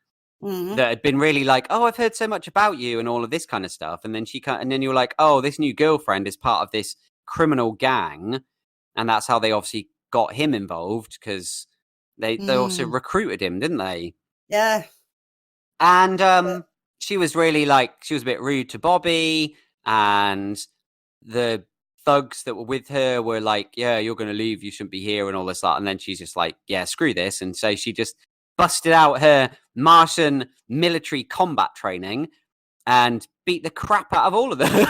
That had been really like, oh, I've heard so much about you and all of this kind of stuff. And then then you're like, oh, this new girlfriend is part of this criminal gang. And that's how they obviously got him involved because they also recruited him, didn't they? Yeah. And she was really she was a bit rude to Bobby. And the thugs that were with her were like, yeah, you're going to leave. You shouldn't be here and all this, that. And then she's just like, yeah, screw this. And so she just busted out her Martian military combat training and beat the crap out of all of them,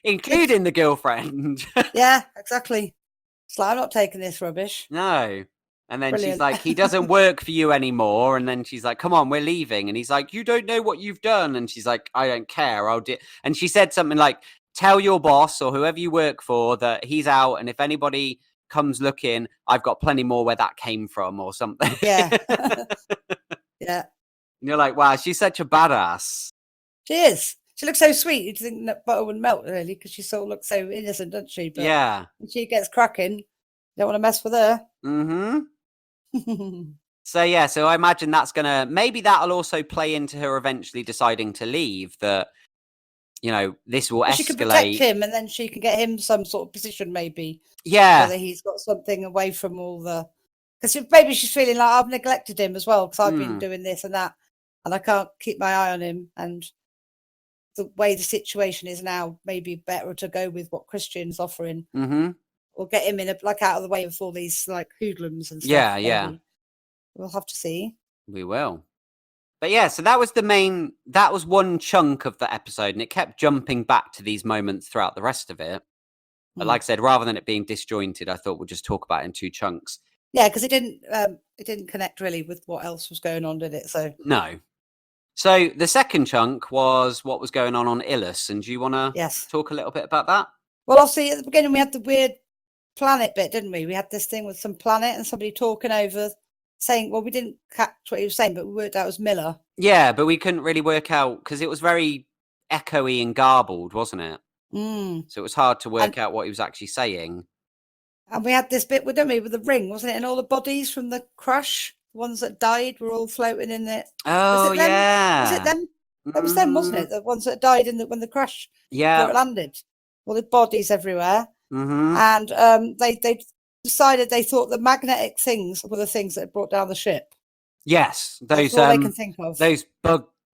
including the girlfriend. Yeah, exactly. It's like, I'm not taking this rubbish. No. And then she's like, he doesn't work for you anymore. And then she's like, come on, we're leaving. And he's like, you don't know what you've done. And she's like, I don't care. I'll do. And she said something like, tell your boss or whoever you work for that he's out, and if anybody comes looking, I've got plenty more where that came from or something. Yeah. Yeah. And you're like, wow, she's such a badass. She is. She looks so sweet. You'd think that butter wouldn't melt, really, because she sort of looks so innocent, doesn't she? But Yeah. when she gets cracking, you don't want to mess with her. Mm-hmm. So I imagine maybe that'll also play into her eventually deciding to leave, that, this will escalate. She can protect him, and then she can get him some sort of position, maybe. Yeah. Whether he's got something away from all the... Because maybe she's feeling like, I've neglected him as well, because I've been doing this and that, and I can't keep my eye on him, and the way the situation is now, maybe better to go with what Christian's offering, or get him in out of the way of all these hoodlums and stuff. Yeah. We'll have to see. We will. But yeah, so that was one chunk of the episode, and it kept jumping back to these moments throughout the rest of it. But like I said, rather than it being disjointed, I thought we'll just talk about it in 2 chunks. Yeah, because it didn't connect really with what else was going on, did it? So no. So the second chunk was what was going on Illus, and do you want to talk a little bit about that? Well, obviously at the beginning we had the weird planet bit, didn't we? We had this thing with some planet and somebody talking over, saying, well, we didn't catch what he was saying, but we worked out it was Miller. Yeah, but we couldn't really work out because it was very echoey and garbled, wasn't it? So it was hard to work out what he was actually saying. And we had this bit, didn't we, with the ring, wasn't it? And all the bodies from the crash, the ones that died, were all floating in there. Oh, yeah. Was it them? That was them, wasn't it? The ones that died when the crash landed. All the bodies everywhere. And they decided they thought the magnetic things were the things that brought down the ship. Yes. That's all they can think of. Those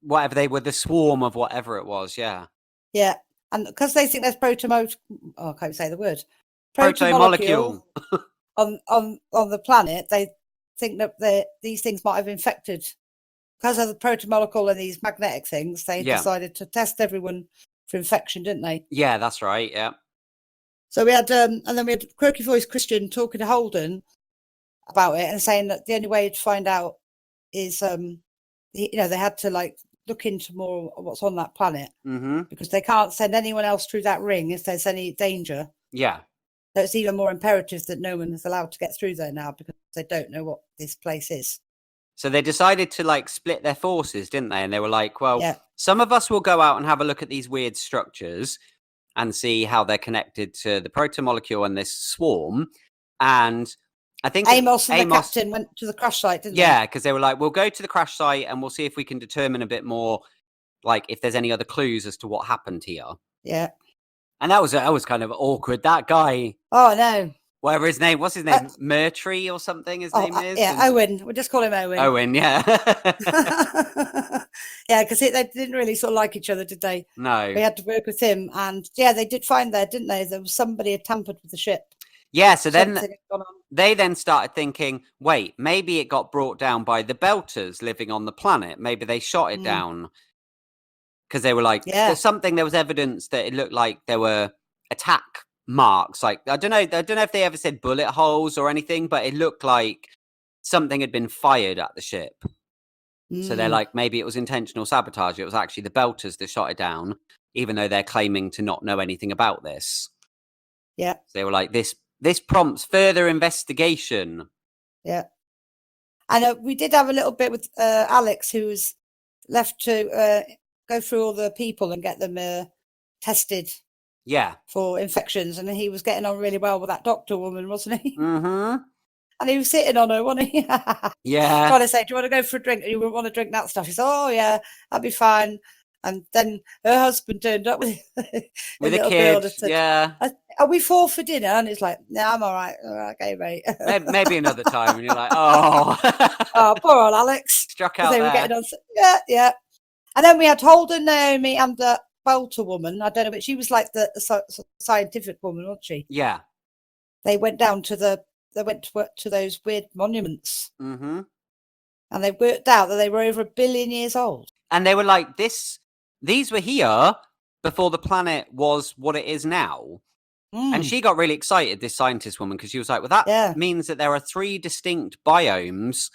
whatever they were, the swarm of whatever it was, yeah. Yeah. And because they think there's I can't say the word. Protomolecule on the planet, they think that these things might have infected. Because of the protomolecule and these magnetic things, they decided to test everyone for infection, didn't they? Yeah, that's right, yeah. So we had, and then we had Croaky Voice Christian talking to Holden about it and saying that the only way to find out is, they had to look into more of what's on that planet because they can't send anyone else through that ring if there's any danger. Yeah. So it's even more imperative that no one is allowed to get through there now because they don't know what this place is. So they decided to split their forces, didn't they? And they were like, well, some of us will go out and have a look at these weird structures and see how they're connected to the protomolecule and this swarm. And I think Amos and the captain went to the crash site, didn't they? Yeah, because they were like, we'll go to the crash site and we'll see if we can determine a bit more, if there's any other clues as to what happened here. Yeah. And that was kind of awkward. That guy. Oh, no. Whatever his name, what's his name? Murtry or something his name is? Yeah, Owen. We'll just call him Owen. Owen, yeah. Yeah, because they didn't really sort of like each other, did they? No. We had to work with him. And, they did find there, didn't they? There was somebody had tampered with the ship. Yeah, so then they then started thinking, wait, maybe it got brought down by the Belters living on the planet. Maybe they shot it down. Because they were like, there's evidence that it looked like there were attack marks. I don't know if they ever said bullet holes or anything, but it looked like something had been fired at the ship. So they're like, maybe it was intentional sabotage. It was actually the Belters that shot it down, even though they're claiming to not know anything about this. Yeah. So they were like, this prompts further investigation. Yeah. And we did have a little bit with Alex, who was left to go through all the people and get them tested. Yeah. For infections. And he was getting on really well with that doctor woman, wasn't he? And he was sitting on her, wasn't he? Yeah. Trying to say, do you want to go for a drink? You wouldn't want to drink that stuff. He said, oh, yeah, that'd be fine. And then her husband turned up with a kid. Yeah. Are we full for dinner? And it's like, no, I'm all right. All right, okay, mate. Maybe another time. And you're like, oh. Oh, poor old Alex. Struck out they there. Were getting on. Yeah. And then we had Holden, Naomi, and the Belter woman. I don't know, but she was like the scientific woman, wasn't she? Yeah. They went down to those weird monuments. And they worked out that they were over 1 billion years old. And they were like, these were here before the planet was what it is now. And she got really excited, this scientist woman, because she was like, well, that means that there are 3 distinct biomes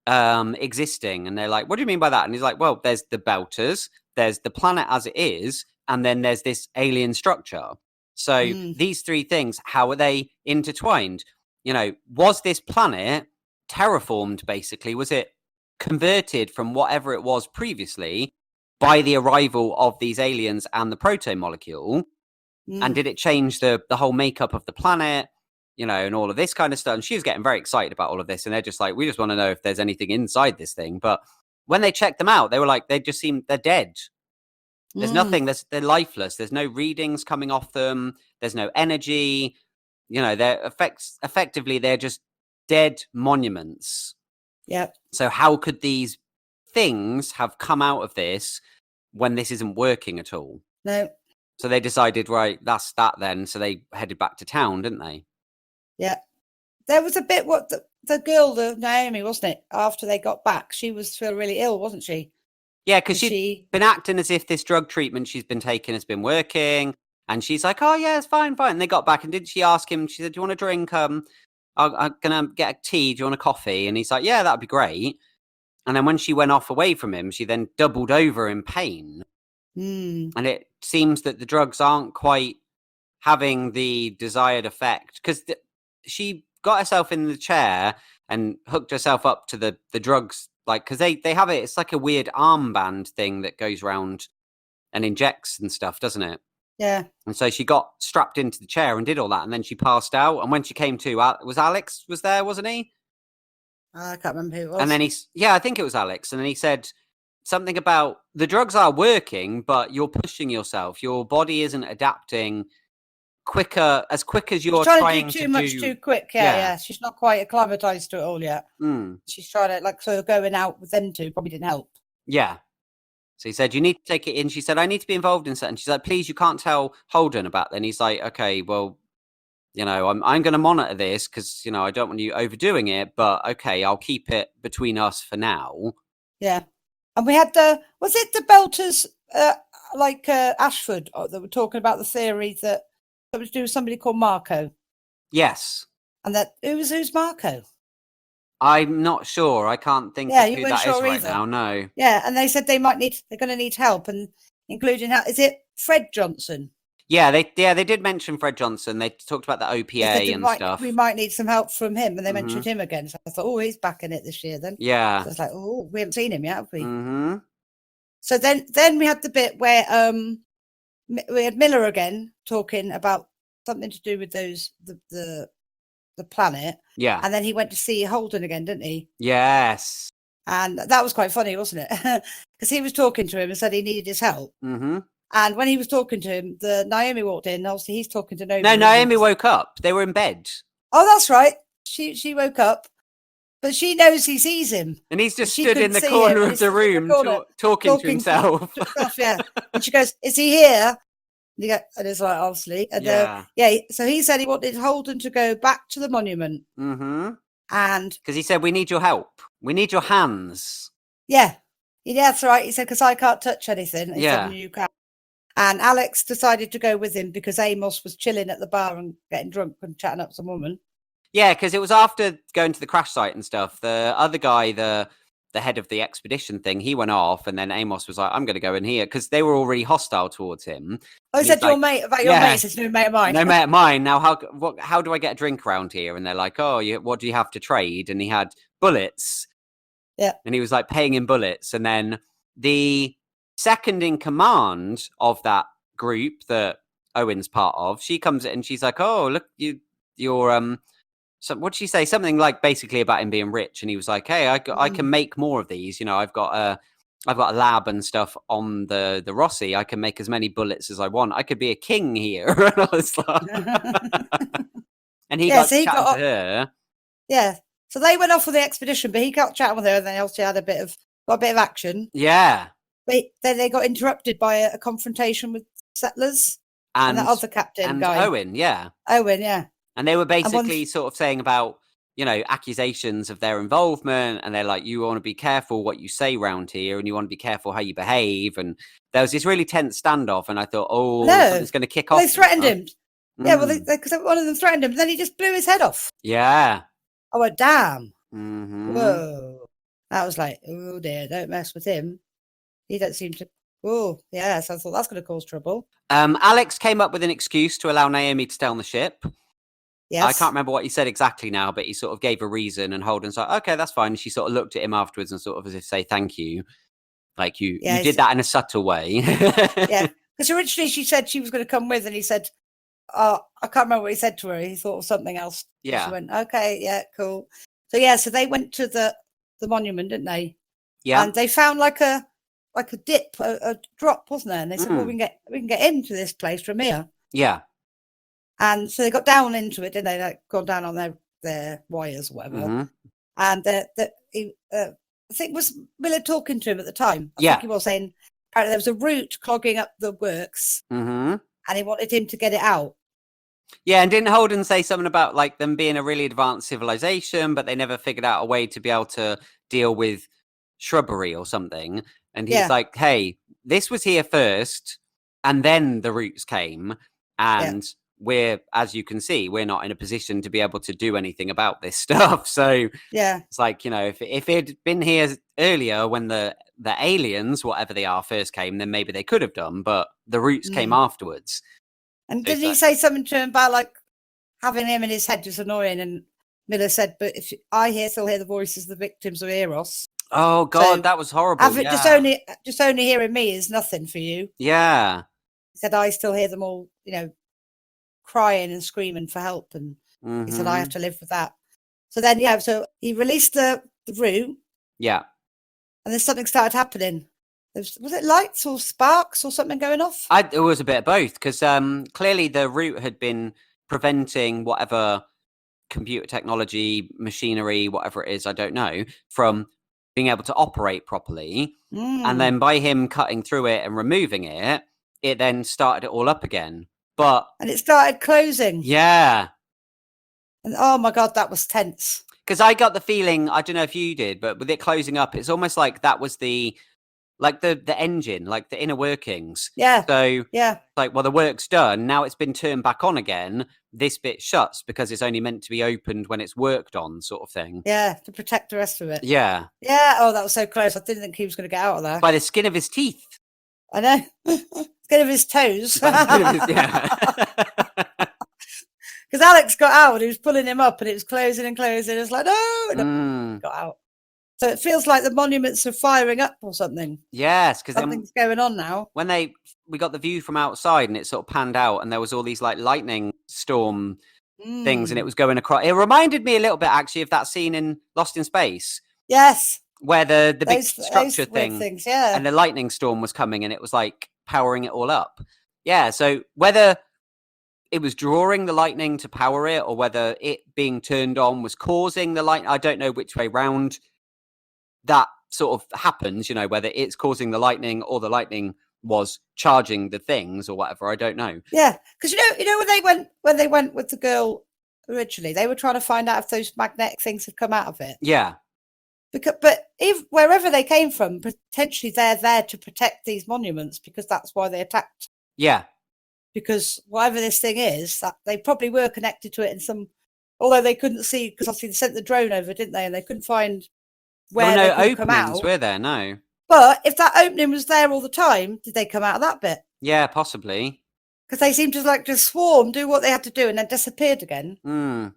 existing. And they're like, what do you mean by that? And he's like, well, there's the Belters, there's the planet as it is, and then there's this alien structure. So these three things, how are they intertwined? Was this planet terraformed, basically? Was it converted from whatever it was previously by the arrival of these aliens and the proto-molecule? And did it change the whole makeup of the planet? And all of this kind of stuff. And she was getting very excited about all of this. And they're just like, we just want to know if there's anything inside this thing. But when they checked them out, they were like, they're dead. There's nothing. They're lifeless. There's no readings coming off them. There's no energy. They're effectively, they're just dead monuments. Yep. So how could these things have come out of this when this isn't working at all? No. So they decided, right, that's that then. So they headed back to town, didn't they? Yeah. There was a bit what the girl, the Naomi, wasn't it? After they got back, she was feeling really ill, wasn't she? Yeah, because she'd been acting as if this drug treatment she's been taking has been working. And she's like, oh, yeah, it's fine. And they got back. And didn't she ask him, she said, do you want a drink? I'm going to get a tea. Do you want a coffee? And he's like, yeah, that'd be great. And then when she went off away from him, she then doubled over in pain. And it seems that the drugs aren't quite having the desired effect, because she got herself in the chair and hooked herself up to the drugs, like, because they have it. It's like a weird armband thing that goes around and injects and stuff, doesn't it? Yeah. And so she got strapped into the chair and did all that, and then she passed out. And when she came to, was Alex was there, wasn't he? I can't remember who it was. And then I think it was Alex. And then he said something about the drugs are working, but you're pushing yourself. Your body isn't adapting as quick as you're trying to do. Too much too quick. Yeah. She's not quite acclimatized to it all yet. She's trying to, so going out with them two probably didn't help. Yeah. So he said, you need to take it in. She said, I need to be involved in something. She's like, please, you can't tell Holden about that. And he's like, okay, well, I'm going to monitor this because, I don't want you overdoing it. But okay, I'll keep it between us for now. Yeah. And we had was it the Belters, Ashford, that were talking about the theory that it was to do with somebody called Marco? Yes. And who's Marco? I'm not sure. I can't think of who that is right now. No. Yeah, and they said they're going to need help, and including is it Fred Johnson? Yeah, they did mention Fred Johnson. They talked about the OPA and stuff. We might need some help from him, and they mentioned him again. So I thought, oh, he's back in it this year then. Yeah. So it's like, oh, we haven't seen him yet, have we? Mm-hmm. So then we had the bit where we had Miller again talking about something to do with the planet. Yeah. And then he went to see Holden again, didn't he? Yes. And that was quite funny, wasn't it? Because he was talking to him and said he needed his help. Mm-hmm. And when he was talking to him, Naomi walked in. Obviously, he's talking to Naomi. No, Naomi woke up. They were in bed. Oh, that's right. She woke up, but she knows he sees him. And he's just stood in the corner of the room talking to himself. Yeah. And she goes, is he here? And it's like, obviously. And, so he said he wanted Holden to go back to the monument. Mm-hmm. And because he said, we need your help. We need your hands. Yeah. Yeah, that's right. He said, because I can't touch anything. He said, you can. And Alex decided to go with him because Amos was chilling at the bar and getting drunk and chatting up some woman. Yeah, because it was after going to the crash site and stuff. The other guy, the head of the expedition thing, he went off, and then Amos was like, I'm going to go in here, because they were already hostile towards him. Oh, he said your mate about your mate. He said, no mate of mine. No mate of mine. Now, how do I get a drink around here? And they're like, oh, what do you have to trade? And he had bullets. Yeah. And he was like paying in bullets. And then the second in command of that group that Owen's part of, she comes in and she's like, oh, look, you're so what did she say? Something like basically about him being rich. And he was like, hey, I can make more of these. I've got a lab and stuff on the Rossi. I can make as many bullets as I want. I could be a king here. And I was like, and he got chatting to her. Yeah. So they went off with the expedition, but he got chatting with her, and they also had got a bit of action. Yeah. But then they got interrupted by a confrontation with settlers and that other captain and guy. Owen, yeah. And they were basically sort of saying about, accusations of their involvement. And they're like, you want to be careful what you say round here, and you want to be careful how you behave. And there was this really tense standoff. And I thought, something's going to kick off. They threatened him. Yeah, well, because one of them threatened him. Then he just blew his head off. Yeah. I went, damn. Mm-hmm. Whoa. I was like, oh dear, don't mess with him. He don't seem to Oh, yes. I thought that's going to cause trouble. Alex came up with an excuse to allow Naomi to stay on the ship. Yes. I can't remember what he said exactly now, but he sort of gave a reason, and Holden's like, okay, that's fine. And she sort of looked at him afterwards and sort of as if say thank you. Like you did that in a subtle way. Yeah. Because originally she said she was going to come with, and he said, I can't remember what he said to her. He thought of something else. Yeah. She went, okay, yeah, cool. So they went to the monument, didn't they? Yeah. And they found like a dip, a drop, wasn't there? And they said, well, we can get into this place from here. Yeah. And so they got down into it, didn't they? Like gone down on their wires or whatever. Mm-hmm. And I think was Miller talking to him at the time. I Yeah. think he was saying apparently there was a root clogging up the works, and he wanted him to get it out. Yeah, and didn't Holden say something about like them being a really advanced civilization, but they never figured out a way to be able to deal with shrubbery or something? And he's like, hey, this was here first, and then the roots came, and we're, as you can see, we're not in a position to be able to do anything about this stuff. So it's like, you know, if it had been here earlier when the aliens, whatever they are, first came, then maybe they could have done, but the roots came afterwards. And didn't he say something to him about like having him in his head just annoying? And Miller said, but if I still hear the voices of the victims of Eros. Oh God, so that was horrible. Just only hearing me is nothing for you. Yeah. He said, I still hear them all, you know, crying and screaming for help. And he said, I have to live with that. So then, so he released the root. Yeah. And then something started happening. Was it lights or sparks or something going off? It was a bit of both, because clearly the root had been preventing whatever computer technology, machinery, whatever it is, I don't know, from being able to operate properly. And then by him cutting through it and removing it, it then started it all up again. And it started closing. Yeah. And oh my God, that was tense. Because I got the feeling, I don't know if you did, but with it closing up, it's almost like that was the engine, like the inner workings. Yeah. So like, well, the work's done. Now it's been turned back on again. This bit shuts because it's only meant to be opened when it's worked on, sort of thing. Yeah, to protect the rest of it. Yeah. Yeah. Oh, that was so close. I didn't think he was going to get out of there. By the skin of his teeth. I know. Skin of his toes. Yeah. Because Alex got out and he was pulling him up and it was closing and closing. It's like, no, and got out. So it feels like the monuments are firing up or something. Yes, because something's going on now. When we got the view from outside and it sort of panned out and there was all these like lightning storm things and it was going across. It reminded me a little bit actually of that scene in Lost in Space. Yes. Where the big structure thing things, and the lightning storm was coming and it was like powering it all up. Yeah, so whether it was drawing the lightning to power it or whether it being turned on was causing the light, I don't know which way round that sort of happens, you know, whether it's causing the lightning or the lightning was charging the things or whatever. I don't know. Yeah, because you know when they went with the girl originally, they were trying to find out if those magnetic things had come out of it. Yeah. But if wherever they came from, potentially they're there to protect these monuments because that's why they attacked. Yeah. Because whatever this thing is, that they probably were connected to it in some, although they couldn't see because obviously they sent the drone over, didn't they? And they couldn't find where no they could come out. openings were there? No. But if that opening was there all the time, did they come out of that bit? Yeah, possibly. Because they seemed to just swarm, do what they had to do, and then disappeared again.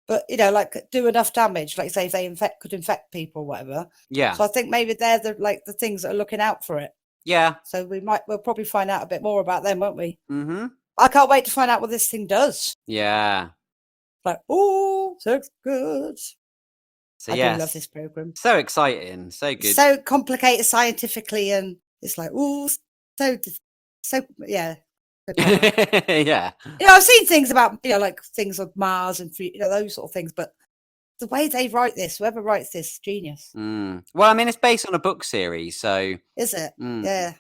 But you know, like do enough damage, like say if they could infect people or whatever. Yeah. So I think maybe they're the things that are looking out for it. Yeah. So we'll probably find out a bit more about them, won't we? Mm-hmm. I can't wait to find out what this thing does. Yeah. Like, oh, so good. So I do love this program. So exciting, so good. So complicated scientifically, and it's like, oh, so yeah. Yeah. You know, I've seen things about, you know, like things of Mars and, you know, those sort of things, but the way they write this, whoever writes this, genius. Well, I mean, it's based on a book series, so. Is it? Yeah.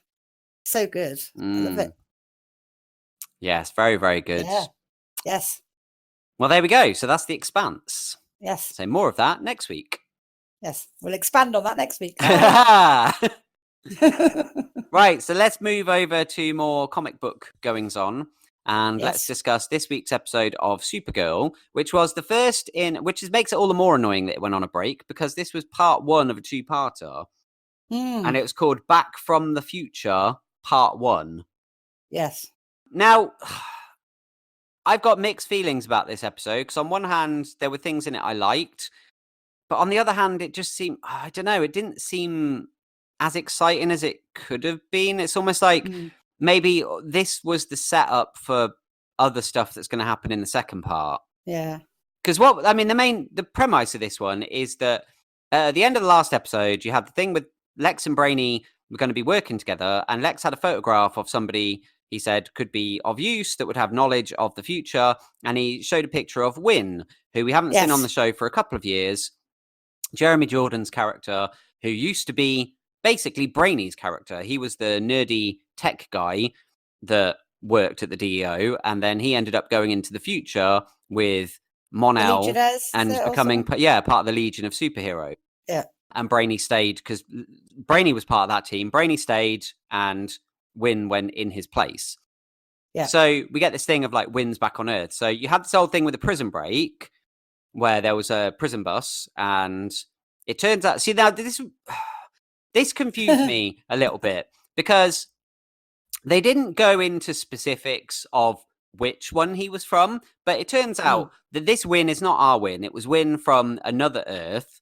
So good. I love it. Yes, very, very good. Yeah. Yes. Well, there we go. So that's The Expanse. Yes. So more of that next week. Yes. We'll expand on that next week. Right. So let's move over to more comic book goings on. And let's discuss this week's episode of Supergirl, which was the first which makes it all the more annoying that it went on a break because this was part one of a two-parter. And it was called Back from the Future, part 1. Yes. Now, I've got mixed feelings about this episode because on one hand, there were things in it I liked, but on the other hand, it just seemed, I don't know, it didn't seem as exciting as it could have been. It's almost like maybe this was the setup for other stuff that's going to happen in the second part. Yeah. Because the premise of this one is that at the end of the last episode, you had the thing with Lex and Brainy were going to be working together, and Lex had a photograph of somebody he said could be of use that would have knowledge of the future, and he showed a picture of Wynn, who we haven't seen on the show for a couple of years. Jeremy Jordan's character, who used to be basically Brainy's character. He was the nerdy tech guy that worked at the DEO, and then he ended up going into the future with Mon-El and becoming part of the Legion of Superhero. Yeah. And Brainy stayed because Brainy was part of that team. Brainy stayed and Wynn went in his place. Yeah. So we get this thing of like Wynn's back on Earth. So you had this whole thing with the prison break where there was a prison bus, and it turns out, see, now this confused me a little bit because they didn't go into specifics of which one he was from, but it turns out that this Wynn is not our Wynn. It was Wynn from another Earth.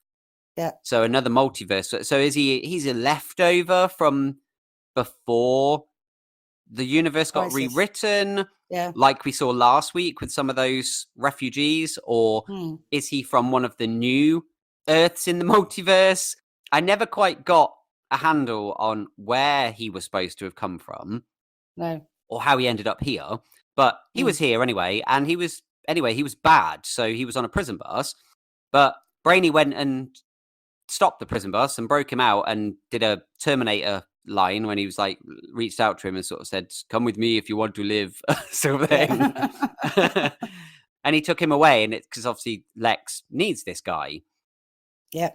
Yeah. So another multiverse. So he's a leftover from before the universe got rewritten, like we saw last week with some of those refugees, or is he from one of the new Earths in the multiverse? I never quite got a handle on where he was supposed to have come from. No. Or how he ended up here. But he was here anyway, and he was bad, so he was on a prison bus. But Brainy went and stopped the prison bus and broke him out and did a Terminator line when he was like, reached out to him and sort of said, "Come with me if you want to live," sort of thing. And he took him away, and it's because obviously Lex needs this guy. Yeah.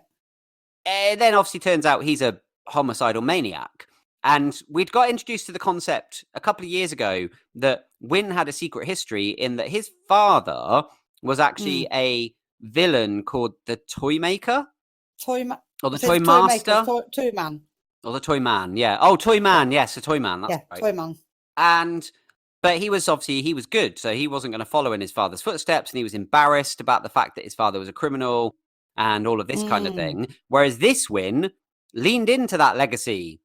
And then obviously turns out he's a homicidal maniac. And we'd got introduced to the concept a couple of years ago that Wynn had a secret history in that his father was actually a villain called the Toy Maker. Or the Toy Master. Toy Man. Or the Toy Man, yeah. Oh, Toy Man, yes, the Toy Man. That's right. Toy Man. But he was good, so he wasn't going to follow in his father's footsteps, and he was embarrassed about the fact that his father was a criminal and all of this kind of thing. Whereas this Wynn leaned into that legacy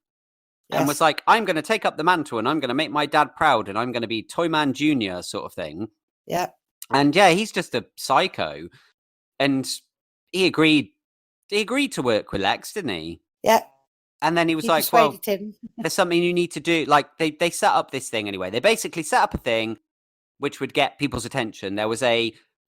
and was like, I'm going to take up the mantle and I'm going to make my dad proud and I'm going to be Toyman Jr. sort of thing. Yeah. And he's just a psycho. And he agreed to work with Lex, didn't he? Yeah. And then he was like, well, there's something you need to do. Like they set up this thing anyway. They basically set up a thing which would get people's attention. There was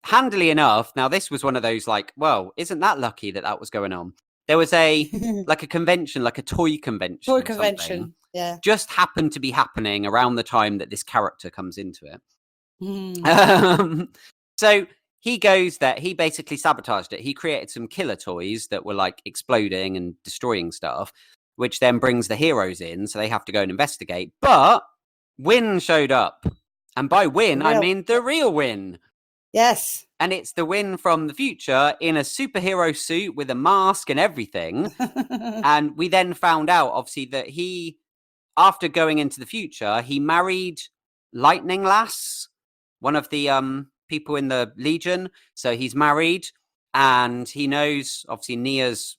handily enough. Now, this was one of those like, well, isn't that lucky that was going on? There was like a convention, like a toy convention. Toy convention, yeah. Just happened to be happening around the time that this character comes into it. So he goes there. He basically sabotaged it. He created some killer toys that were like exploding and destroying stuff, which then brings the heroes in. So they have to go and investigate. But Wynn showed up. And by Wynn, I mean the real Wynn. Yes. And it's the Wynn from the future in a superhero suit with a mask and everything. And we then found out, obviously, that after going into the future, he married Lightning Lass, one of the people in the Legion. So he's married, and he knows, obviously, Nia's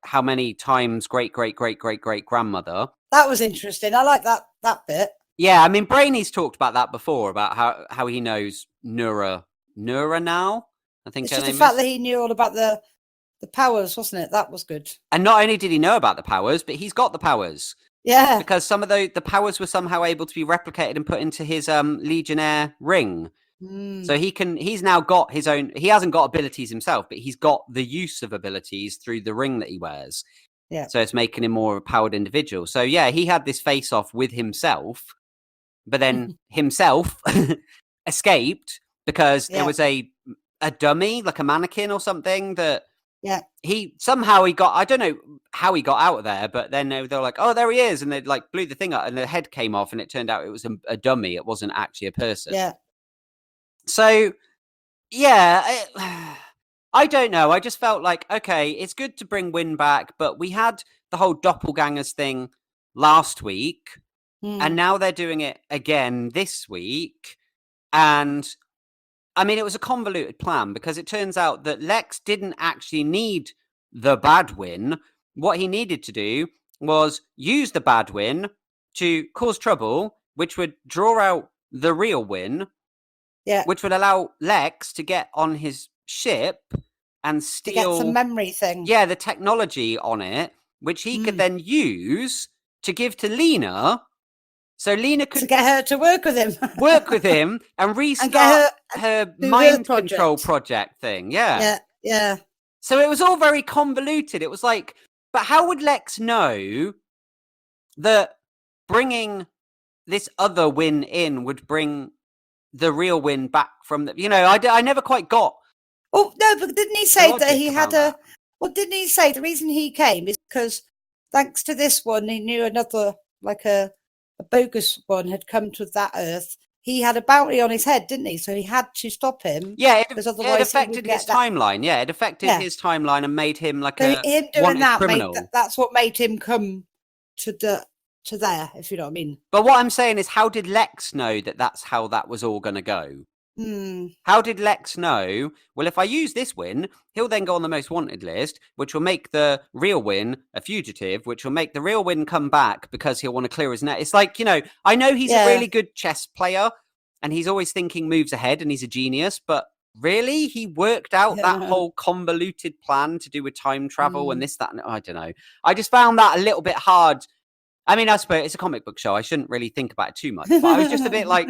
how many times great-great-great-great-great-grandmother. That was interesting. I like that bit. Yeah, I mean, Brainy's talked about that before, about how he knows Nura now, I think. It's just the fact that he knew all about the powers, wasn't it? That was good. And not only did he know about the powers, but he's got the powers. Yeah. Because some of the powers were somehow able to be replicated and put into his Legionnaire ring. So he's now got his own. He hasn't got abilities himself, but he's got the use of abilities through the ring that he wears. Yeah. So it's making him more of a powered individual. So yeah, he had this face off with himself, but then himself escaped because there was a dummy, like a mannequin or something that he got. I don't know how he got out of there, but then they were like, "Oh, there he is," and they like blew the thing up, and the head came off, and it turned out it was a dummy. It wasn't actually a person. Yeah. So yeah, I don't know. I just felt like, okay, it's good to bring Wynn back, but we had the whole doppelgangers thing last week. And now they're doing it again this week. And I mean, it was a convoluted plan because it turns out that Lex didn't actually need the bad win. What he needed to do was use the bad win to cause trouble, which would draw out the real win, which would allow Lex to get on his ship and steal... To get some memory thing. Yeah, the technology on it, which he could then use to give to Lena... So Lena could... To get her to work with him. And restart her mind control project thing. Yeah. Yeah. So it was all very convoluted. It was like, but how would Lex know that bringing this other win in would bring the real win back from the... I never quite got... Oh, no, but didn't he say that he had a... Well, didn't he say the reason he came is because thanks to this one, he knew another, like a bogus one had come to that Earth. He had a bounty on his head, didn't he? So he had to stop him. Yeah, it affected his timeline. Yeah, it affected his timeline and made him like a wanted criminal. That's what made him come to there, if you know what I mean. But what I'm saying is, how did Lex know that that's how that was all going to go? How did Lex know, well, if I use this win, he'll then go on the most wanted list, which will make the real win a fugitive, which will make the real win come back because he'll want to clear his net. It's like, I know he's a really good chess player and he's always thinking moves ahead and he's a genius, but really, he worked out that whole convoluted plan to do with time travel and this, that, and I don't know. I just found that a little bit hard. I mean, I suppose it's a comic book show. I shouldn't really think about it too much. But I was just a bit like,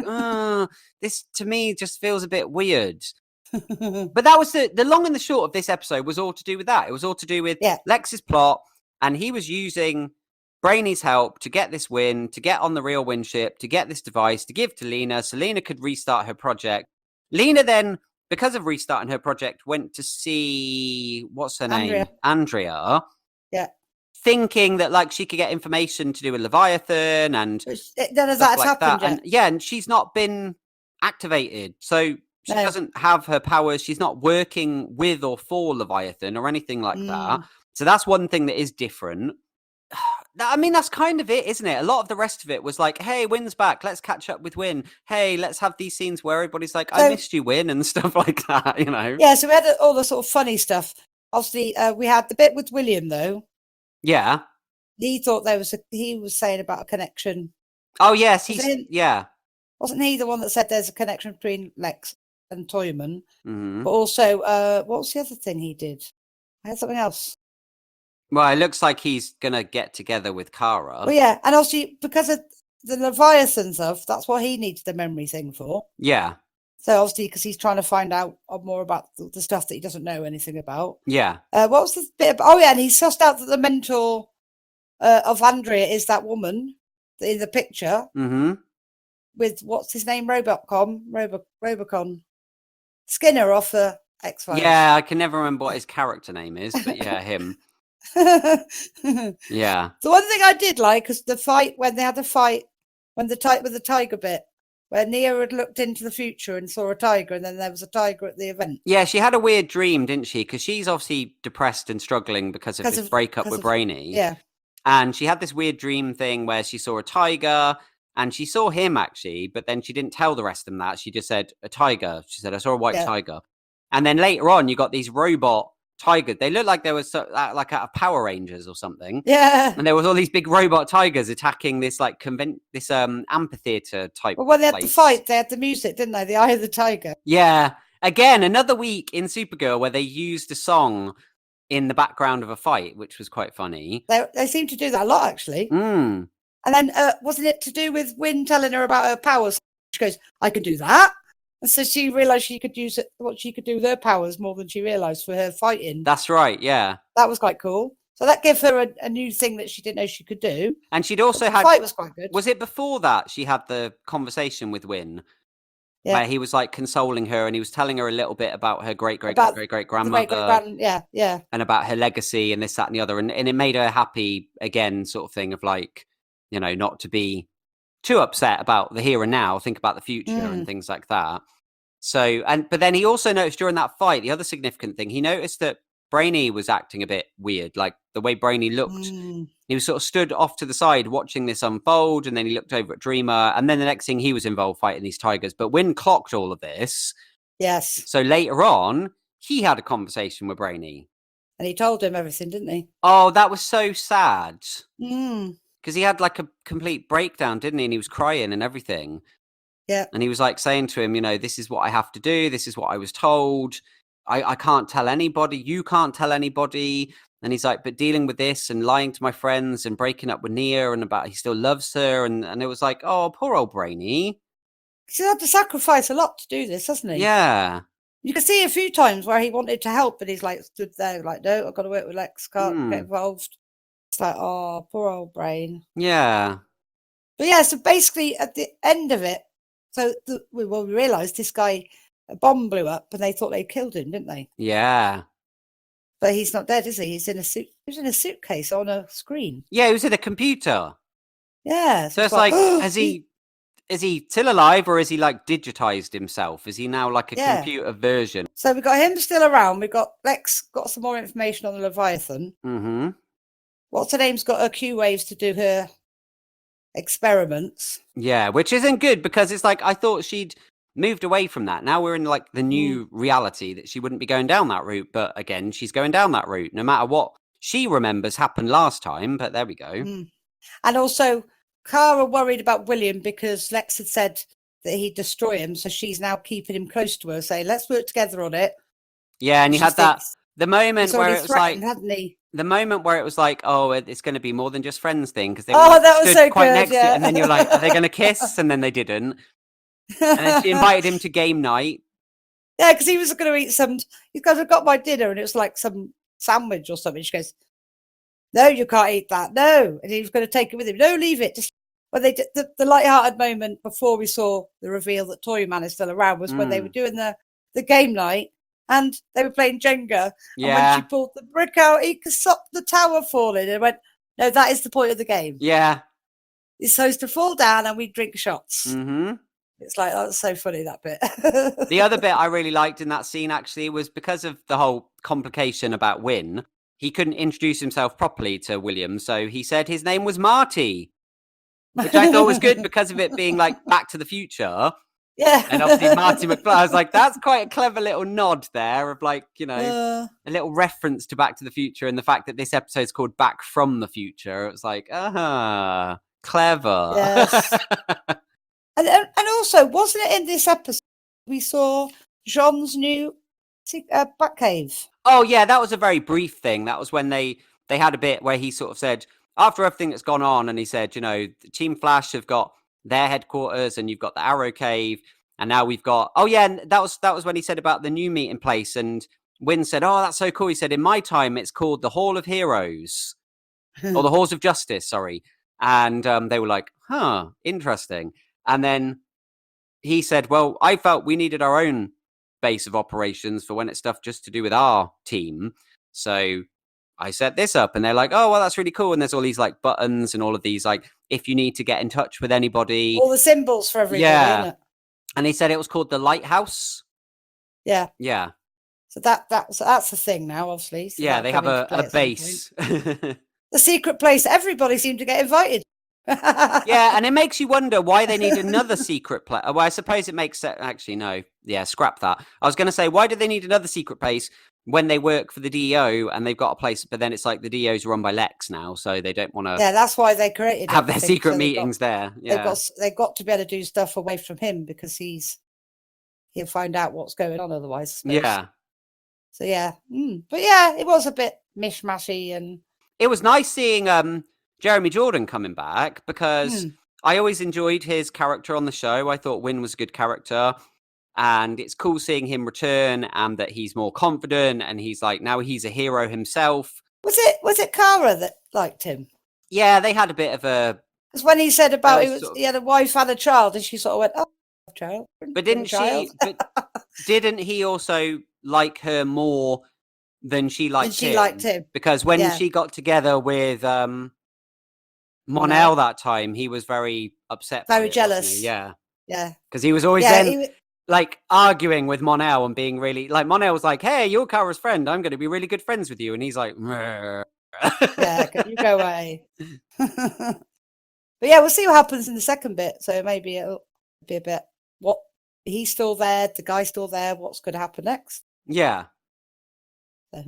this to me just feels a bit weird. But that was the long and the short of this episode was all to do with that. It was all to do with Lex's plot. And he was using Brainy's help to get this win, to get on the real win ship, to get this device, to give to Lena so Lena could restart her project. Lena then, because of restarting her project, went to see, what's her name? Andrea. Yeah. Thinking that like she could get information to do with Leviathan and none of that's happened yet. And she's not been activated, so she doesn't have her powers. She's not working with or for Leviathan or anything like that. So that's one thing that is different. I mean, that's kind of it, isn't it? A lot of the rest of it was like, hey, Win's back. Let's catch up with Win. Hey, let's have these scenes where everybody's like, I missed you, Win, and stuff like that, Yeah, so we had all the sort of funny stuff. Obviously, we had the bit with William, though. Yeah. He thought he was saying about a connection. Oh, yes. Wasn't he the one that said there's a connection between Lex and Toyman? Mm-hmm. But also, what was the other thing he did? I had something else. Well, it looks like he's going to get together with Kara. Well, yeah. And also, because of the Leviathan stuff, that's what he needs the memory thing for. Yeah. So obviously, because he's trying to find out more about the stuff that he doesn't know anything about. Yeah. What was the bit? And he sussed out that the mentor of Andrea is that woman in the picture. Mm-hmm. With what's his name? Robocon. Skinner off the X-Files. Yeah, I can never remember what his character name is, but yeah, him. Yeah. The one thing I did like is the fight when they had the fight with the tiger bit. Where Nia had looked into the future and saw a tiger, and then there was a tiger at the event. Yeah, she had a weird dream, didn't she? Because she's obviously depressed and struggling because of his breakup with Brainy. Yeah. And she had this weird dream thing where she saw a tiger, and she saw him, actually, but then she didn't tell the rest of them that. She just said, a tiger. She said, I saw a white tiger. And then later on, you got these robot tigers. They looked like they were like out of Power Rangers or something. Yeah. And there was all these big robot tigers attacking this like amphitheater type. Well, when they had the fight, they had the music, didn't they? The Eye of the Tiger. Yeah. Again, another week in Supergirl where they used a song in the background of a fight, which was quite funny. They seem to do that a lot, actually. Mm. And then wasn't it to do with Win telling her about her powers? She goes, I can do that. And so she realised she could use what she could do with her powers more than she realised for her fighting. That's right, yeah. That was quite cool. So that gave her a new thing that she didn't know she could do. And she'd also had... The fight was quite good. Was it before that she had the conversation with Win? Yeah. Where he was like consoling her and he was telling her a little bit about her great-great-great-great-grandmother. Yeah. And about her legacy and this, that and the other. And it made her happy again, sort of thing of like, not to be too upset about the here and now, think about the future and things like that. So, but then he also noticed during that fight, the other significant thing, he noticed that Brainy was acting a bit weird. Like the way Brainy looked, he was sort of stood off to the side watching this unfold, and then he looked over at Dreamer, and then the next thing he was involved fighting these tigers. But Wynn clocked all of this. Yes. So later on, he had a conversation with Brainy. And he told him everything, didn't he? Oh, that was so sad. Mm. Because he had like a complete breakdown, didn't he? And he was crying and everything. Yeah. And he was like saying to him, you know, this is what I have to do. This is what I was told. I can't tell anybody. You can't tell anybody. And he's like, but dealing with this and lying to my friends and breaking up with Nia and about he still loves her. And it was like, oh, poor old Brainy. He's had to sacrifice a lot to do this, hasn't he? Yeah. You can see a few times where he wanted to help, but he's like stood there like, no, I've got to work with Lex, can't get involved. It's like, oh, poor old Brain. Yeah. But yeah, so basically at the end of it, so we realised this guy, a bomb blew up and they thought they killed him, didn't they? Yeah. But he's not dead, is he? He's in a suit. He was in a suitcase on a screen. Yeah, he was in a computer. Yeah. So it's like, is he still alive, or is he like digitized himself? Is he now like a computer version? So we've got him still around. We've got Lex got some more information on the Leviathan. Mm-hmm. What's her name's got her Q waves to do her experiments. Yeah, which isn't good because it's like I thought she'd moved away from that. Now we're in like the new reality that she wouldn't be going down that route. But again, she's going down that route no matter what she remembers happened last time. But there we go. And also, Kara worried about William because Lex had said that he'd destroy him. So she's now keeping him close to her, saying, let's work together on it. Yeah, and you had that the moment where it was like, hadn't he? The moment where it was like, oh, it's going to be more than just friends thing because they that was stood so quite good, next to it, and then you're like, are they going to kiss? And then they didn't. And then she invited him to game night. Yeah, because he was going to eat some. He goes, I've got my dinner, and it was like some sandwich or something. She goes, no, you can't eat that. No, and he was going to take it with him. No, leave it. Just when they did the light-hearted moment before we saw the reveal that Toyman is still around was when they were doing the game night. And they were playing Jenga. Yeah. And when she pulled the brick out, he could stop the tower falling. And went, no, that is the point of the game. Yeah. It's supposed to fall down and we drink shots. Mm-hmm. It's like, that's so funny, that bit. The other bit I really liked in that scene, actually, was because of the whole complication about Wynn, he couldn't introduce himself properly to William. So he said his name was Marty, which I thought was good because of it being like Back to the Future. Yeah. And obviously Marty McFly, I was like, that's quite a clever little nod there of like, you know, a little reference to Back to the Future and the fact that this episode's called Back from the Future. It was like, clever. Yes. and also, wasn't it in this episode we saw Jean's new Batcave? Oh, yeah, that was a very brief thing. That was when they had a bit where he sort of said, after everything that's gone on, and he said, you know, Team Flash have got their headquarters and you've got the Arrow Cave, and now we've got and that was when he said about the new meeting place, and Wynn said, oh, that's so cool. He said, in my time it's called the Hall of Heroes or the Halls of Justice, sorry. And they were like, interesting. And then he said, well, I felt we needed our own base of operations for when it's stuff just to do with our team, so I set this up. And they're like, oh, well, that's really cool. And there's all these like buttons and all of these, like, if you need to get in touch with anybody. All the symbols for everybody, isn't it? And he said it was called the Lighthouse. Yeah. Yeah. So that's the thing now, obviously. So yeah, they have a base. The secret place. Everybody seemed to get invited. Yeah, and it makes you wonder why they need another secret place. Well, I suppose it makes sense. Actually, no. Yeah, scrap that. I was going to say, why do they need another secret place when they work for the DEO and they've got a place, but then it's like the DEO's run by Lex now, so they don't want to. Yeah, that's why they created have their secret meetings there. Yeah, they've got to be able to do stuff away from him because he'll find out what's going on otherwise. Yeah. So yeah, but yeah, it was a bit mishmashy, and it was nice seeing Jeremy Jordan coming back because I always enjoyed his character on the show. I thought Wynn was a good character. And it's cool seeing him return and that he's more confident and he's like, now he's a hero himself. Was it Kara that liked him? Yeah, they had a bit of a... Because when he said about he had a wife and a child, and she sort of went, oh, child. But didn't he also like her more than she liked him? Liked him. Because when she got together with Monel that time, he was very upset. Very jealous. Yeah. Yeah. Because he was always like arguing with Mon-El and being really like Mon-El was like, "Hey, you're Kara's friend. I'm going to be really good friends with you," and he's like, Yeah, you go away. But yeah, we'll see what happens in the second bit. So maybe it'll be a bit. What he's still there, the guy's still there. What's going to happen next? Yeah. So,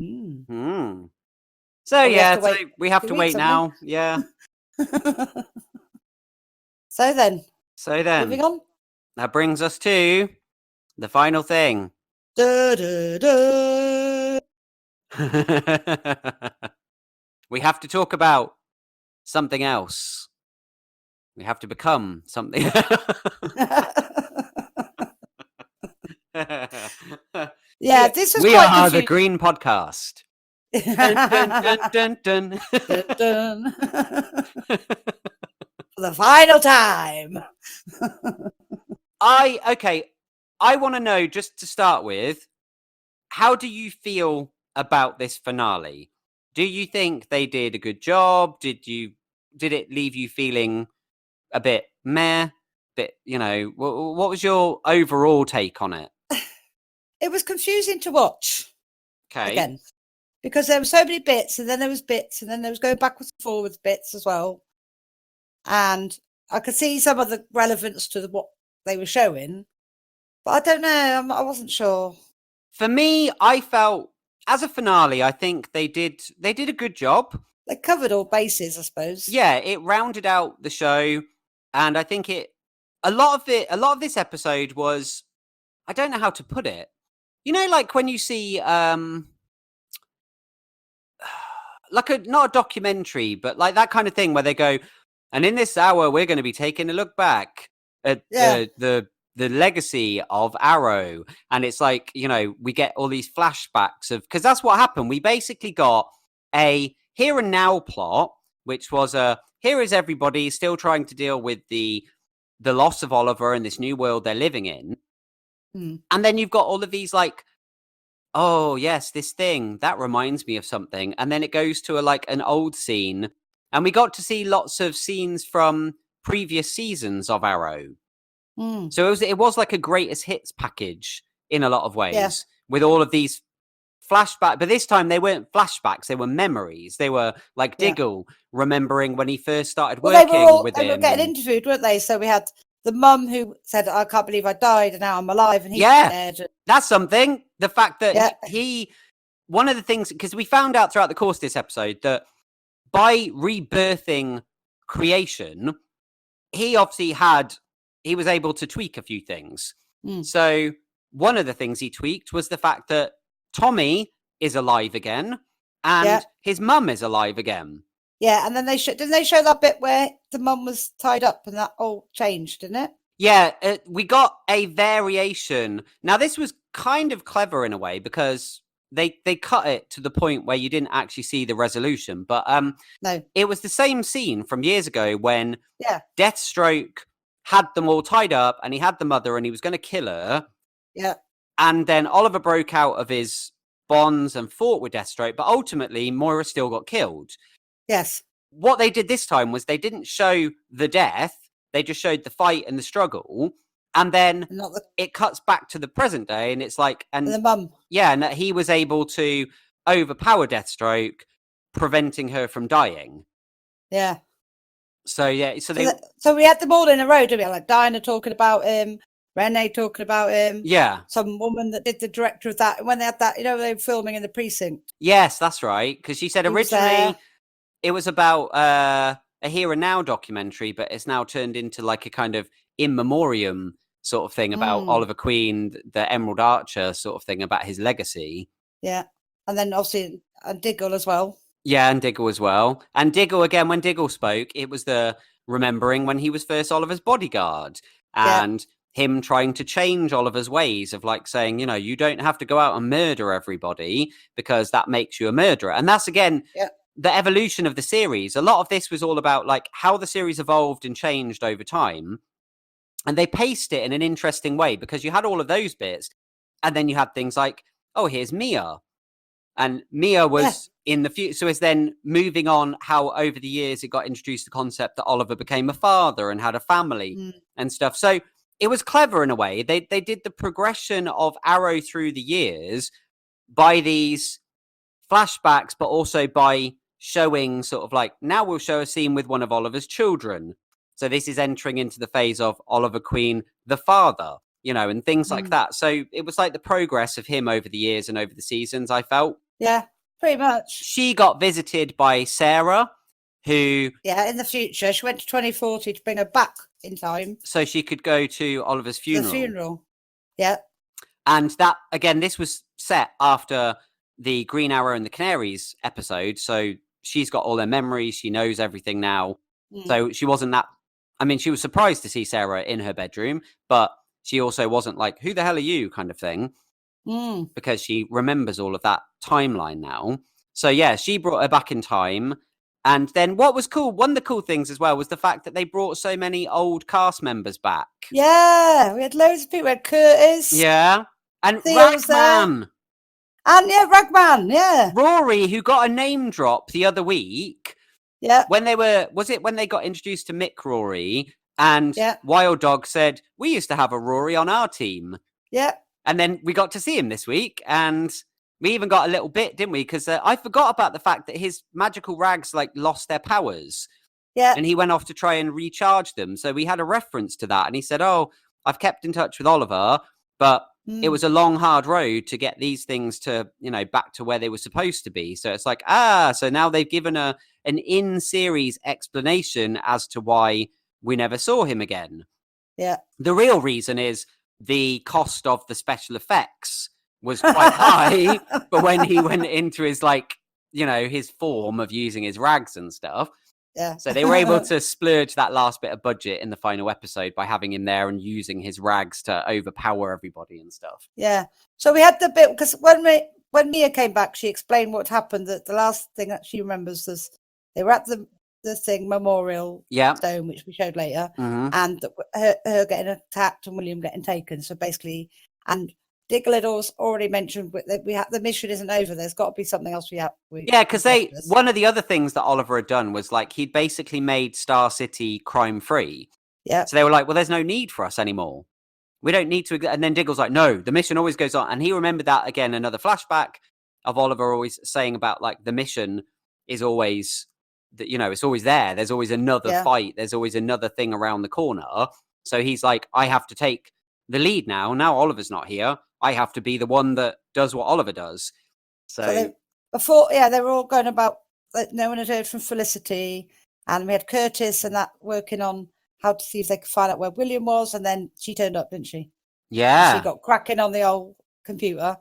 So well, yeah, so we have to wait now. Yeah. So then, moving on. That brings us to the final thing. Da, da, da. We have to talk about something else. We have to become something. Yeah, this was we quite are confusing. the Green Podcast. Dun, dun, dun, dun, dun, dun. For the final time. I want to know, just to start with, how do you feel about this finale? Do you think they did a good job? Did it leave you feeling a bit meh? Bit, what was your overall take on it? It was confusing to watch. Okay. Again, because there were so many bits, and then there was bits, and then there was going backwards and forwards bits as well. And I could see some of the relevance to what they were showing, but I don't know. I wasn't sure. For me, I felt as a finale, I think they did a good job. They covered all bases, I suppose. Yeah, it rounded out the show, and I think a lot of this episode was, I don't know how to put it. Like when you see like not a documentary, but like that kind of thing where they go, and in this hour we're going to be taking a look back at the legacy of Arrow, and it's like, we get all these flashbacks of, because that's what happened. We basically got a here and now plot, which was here is everybody still trying to deal with the loss of Oliver in this new world they're living in. And then you've got all of these like, oh yes, this thing that reminds me of something, and then it goes to an old scene, and we got to see lots of scenes from previous seasons of Arrow. So it was like a greatest hits package in a lot of ways, with all of these flashbacks. But this time they weren't flashbacks; they were memories. They were like Diggle remembering when he first started working with him. They were getting interviewed, weren't they? So we had the mum who said, "I can't believe I died, and now I'm alive," and he's dead. That's something. The fact that he one of the things, because we found out throughout the course of this episode that by rebirthing creation, he obviously he was able to tweak a few things. So one of the things he tweaked was the fact that Tommy is alive again, and his mum is alive again. Yeah, and then didn't they show that bit where the mum was tied up, and that all changed, didn't it? Yeah, we got a variation. Now, this was kind of clever in a way, because they cut it to the point where you didn't actually see the resolution. But no, it was the same scene from years ago when Deathstroke had them all tied up, and he had the mother, and he was going to kill her. Yeah. And then Oliver broke out of his bonds and fought with Deathstroke, but ultimately Moira still got killed. Yes. What they did this time was they didn't show the death. They just showed the fight and the struggle. And then it cuts back to the present day, and it's like, and the mum. Yeah, and that he was able to overpower Deathstroke, preventing her from dying. Yeah. So yeah, so we had them all in a row, didn't we? Like Dinah talking about him, Renee talking about him. Yeah. Some woman that did the director of that. When they had that, they were filming in the precinct. Yes, that's right. Because she said originally it was about a Here and Now documentary, but it's now turned into like a kind of in memoriam sort of thing about Oliver Queen, the Emerald Archer sort of thing about his legacy. Yeah. And then obviously Diggle as well. Yeah, and Diggle as well. And Diggle, again, when Diggle spoke, it was the remembering when he was first Oliver's bodyguard. And him trying to change Oliver's ways of like saying, you don't have to go out and murder everybody because that makes you a murderer. And that's, again, the evolution of the series. A lot of this was all about like how the series evolved and changed over time. And they paced it in an interesting way because you had all of those bits. And then you had things like, oh, here's Mia. And Mia was in the future. So it's then moving on how over the years it got introduced the concept that Oliver became a father and had a family and stuff. So it was clever in a way. They did the progression of Arrow through the years by these flashbacks, but also by showing sort of like, now we'll show a scene with one of Oliver's children. So this is entering into the phase of Oliver Queen, the father, and things like that. So it was like the progress of him over the years and over the seasons, I felt. Yeah, pretty much. She got visited by Sarah, who... Yeah, in the future. She went to 2040 to bring her back in time. So she could go to Oliver's funeral. The funeral. Yeah. And that, again, this was set after the Green Arrow and the Canaries episode. So she's got all their memories. She knows everything now. So she wasn't that... I mean, she was surprised to see Sarah in her bedroom, but she also wasn't like, who the hell are you kind of thing, because she remembers all of that timeline now. So yeah, she brought her back in time. And then what was cool, one of the cool things as well, was the fact that they brought so many old cast members back. Yeah, we had loads of people. We had Curtis. Yeah. And Theo's Ragman. And yeah, Ragman, yeah. Rory, who got a name drop the other week. Yeah. When they when they got introduced to Mick Rory, and Yeah. Wild Dog said, we used to have a Rory on our team. Yeah. And then we got to see him this week, and we even got a little bit, didn't we? Because I forgot about the fact that his magical rags lost their powers. Yeah. And he went off to try and recharge them. So we had a reference to that. And he said, oh, I've kept in touch with Oliver, but it was a long, hard road to get these things to, back to where they were supposed to be. So it's like, so now they've given an in-series explanation as to why we never saw him again. Yeah. The real reason is the cost of the special effects was quite high, but when he went into his his form of using his rags and stuff, so they were able to splurge that last bit of budget in the final episode by having him there and using his rags to overpower everybody and stuff. Yeah. So we had the bit, because when Mia came back, she explained what happened. That the last thing that she remembers was they were at the thing memorial stone, which we showed later, and her getting attacked and William getting taken. So basically, and Diggle had already mentioned that the mission isn't over. There's got to be something else we have. Because one of the other things that Oliver had done was he'd basically made Star City crime free. Yeah. So they were like, well, there's no need for us anymore. We don't need to. And then Diggle's like, no, the mission always goes on. And he remembered that, again, another flashback of Oliver always saying about the mission is always, it's always there. There's always another fight. There's always another thing around the corner. So he's like, I have to take the lead now. Now Oliver's not here. I have to be the one that does what Oliver does. So they were all going about, no one had heard from Felicity, and we had Curtis and that working on how to see if they could find out where William was, and then she turned up, didn't she? Yeah. And she got cracking on the old computer.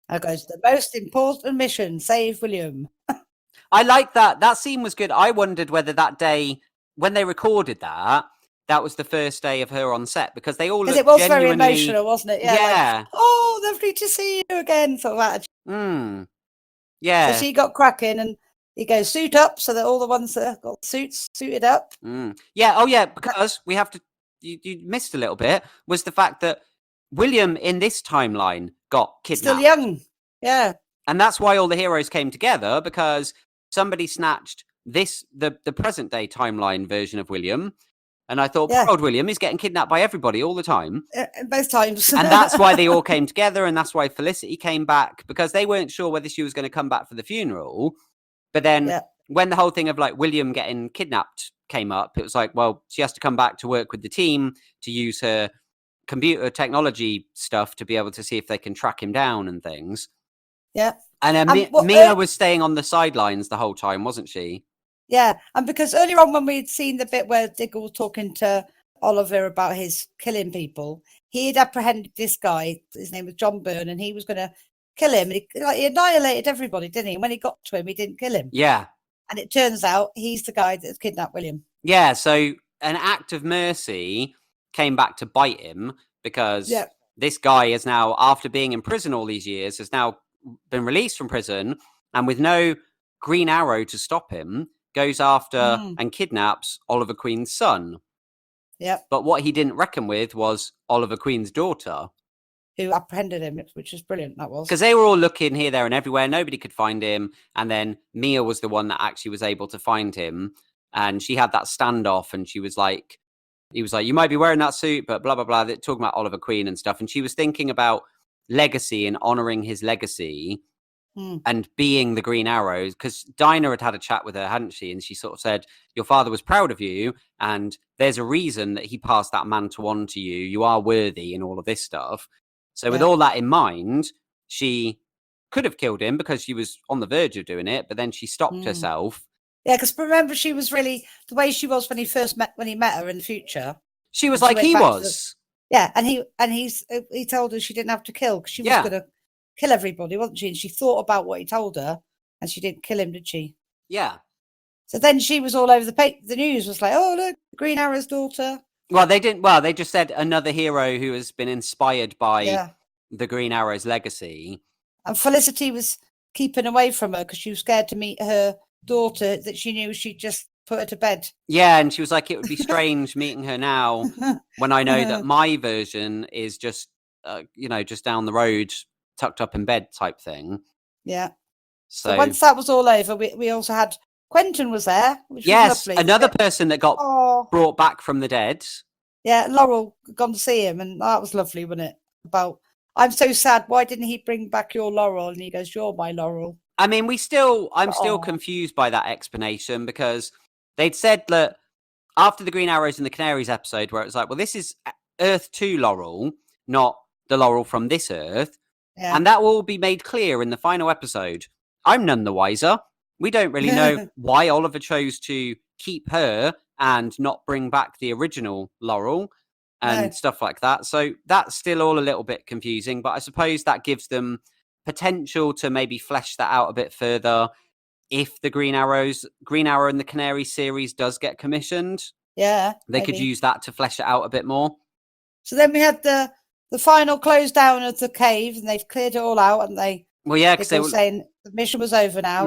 And goes, the most important mission, save William. I like that. That scene was good. I wondered whether that day, when they recorded that was the first day of her on set, because they all looked genuinely... it was very emotional, wasn't it? Yeah. Oh, lovely to see you again. Sort of attitude. Yeah. So she got cracking, and he goes, suit up, so that all the ones that have got suits suited up. Yeah. Oh, yeah. Because we have to. You missed a little bit. Was the fact that William in this timeline got kidnapped. Still young. Yeah. And that's why all the heroes came together, because somebody snatched the present day timeline version of William. And I thought, poor old William is getting kidnapped by everybody all the time. Both times. And that's why they all came together. And that's why Felicity came back, because they weren't sure whether she was going to come back for the funeral. But then when the whole thing of William getting kidnapped came up, it was like, well, she has to come back to work with the team to use her computer technology stuff to be able to see if they can track him down and things. Yeah. And Mia was staying on the sidelines the whole time, wasn't she? Yeah, and because earlier on when we'd seen the bit where Diggle was talking to Oliver about his killing people, he had apprehended this guy, his name was John Byrne, and he was going to kill him. He annihilated everybody, didn't he? And when he got to him, he didn't kill him. Yeah. And it turns out he's the guy that kidnapped William. Yeah, so an act of mercy came back to bite him, because this guy is now, after being in prison all these years, has now been released from prison, and with no Green Arrow to stop him, goes after and kidnaps Oliver Queen's son. Yeah. But what he didn't reckon with was Oliver Queen's daughter, who apprehended him, which was brilliant. That was because they were all looking here, there, and everywhere. Nobody could find him, and then Mia was the one that actually was able to find him, and she had that standoff, and she was like, he was like, you might be wearing that suit, but blah, blah, blah. They're talking about Oliver Queen and stuff. And she was thinking about legacy and honoring his legacy and being the Green Arrow. Because Dinah had a chat with her, hadn't she? And she sort of said, your father was proud of you. And there's a reason that he passed that mantle on to you. You are worthy and all of this stuff. So with all that in mind, she could have killed him because she was on the verge of doing it. But then she stopped herself. Yeah, because remember, she was really the way she was when he met her in the future. She was like he was. And he told her she didn't have to kill because she was going to kill everybody, wasn't she? And she thought about what he told her, and she didn't kill him, did she? Yeah. So then she was all over the news was like, oh look, Green Arrow's daughter. Well, they didn't. Well, they just said another hero who has been inspired by the Green Arrow's legacy. And Felicity was keeping away from her because she was scared to meet her daughter that she knew she'd just put her to bed. Yeah, and she was like, it would be strange meeting her now when I know that my version is just, just down the road, tucked up in bed type thing. Yeah. So once that was all over, we also had Quentin was there, which was lovely. Another person that got brought back from the dead. Yeah, Laurel gone to see him, and that was lovely, wasn't it? I'm so sad. Why didn't he bring back your Laurel? And he goes, "You're my Laurel." I mean, I'm still confused by that explanation because they'd said that after the Green Arrows and the Canaries episode, where it was like, well, this is Earth 2 Laurel, not the Laurel from this Earth. Yeah. And that will be made clear in the final episode. I'm none the wiser. We don't really know why Oliver chose to keep her and not bring back the original Laurel and stuff like that. So that's still all a little bit confusing, but I suppose that gives them potential to maybe flesh that out a bit further if the Green Arrow and the Canary series does get commissioned. Yeah. They could use that to flesh it out a bit more. So then we had the final close down of the cave, and they've cleared it all out, and because they were saying the mission was over now.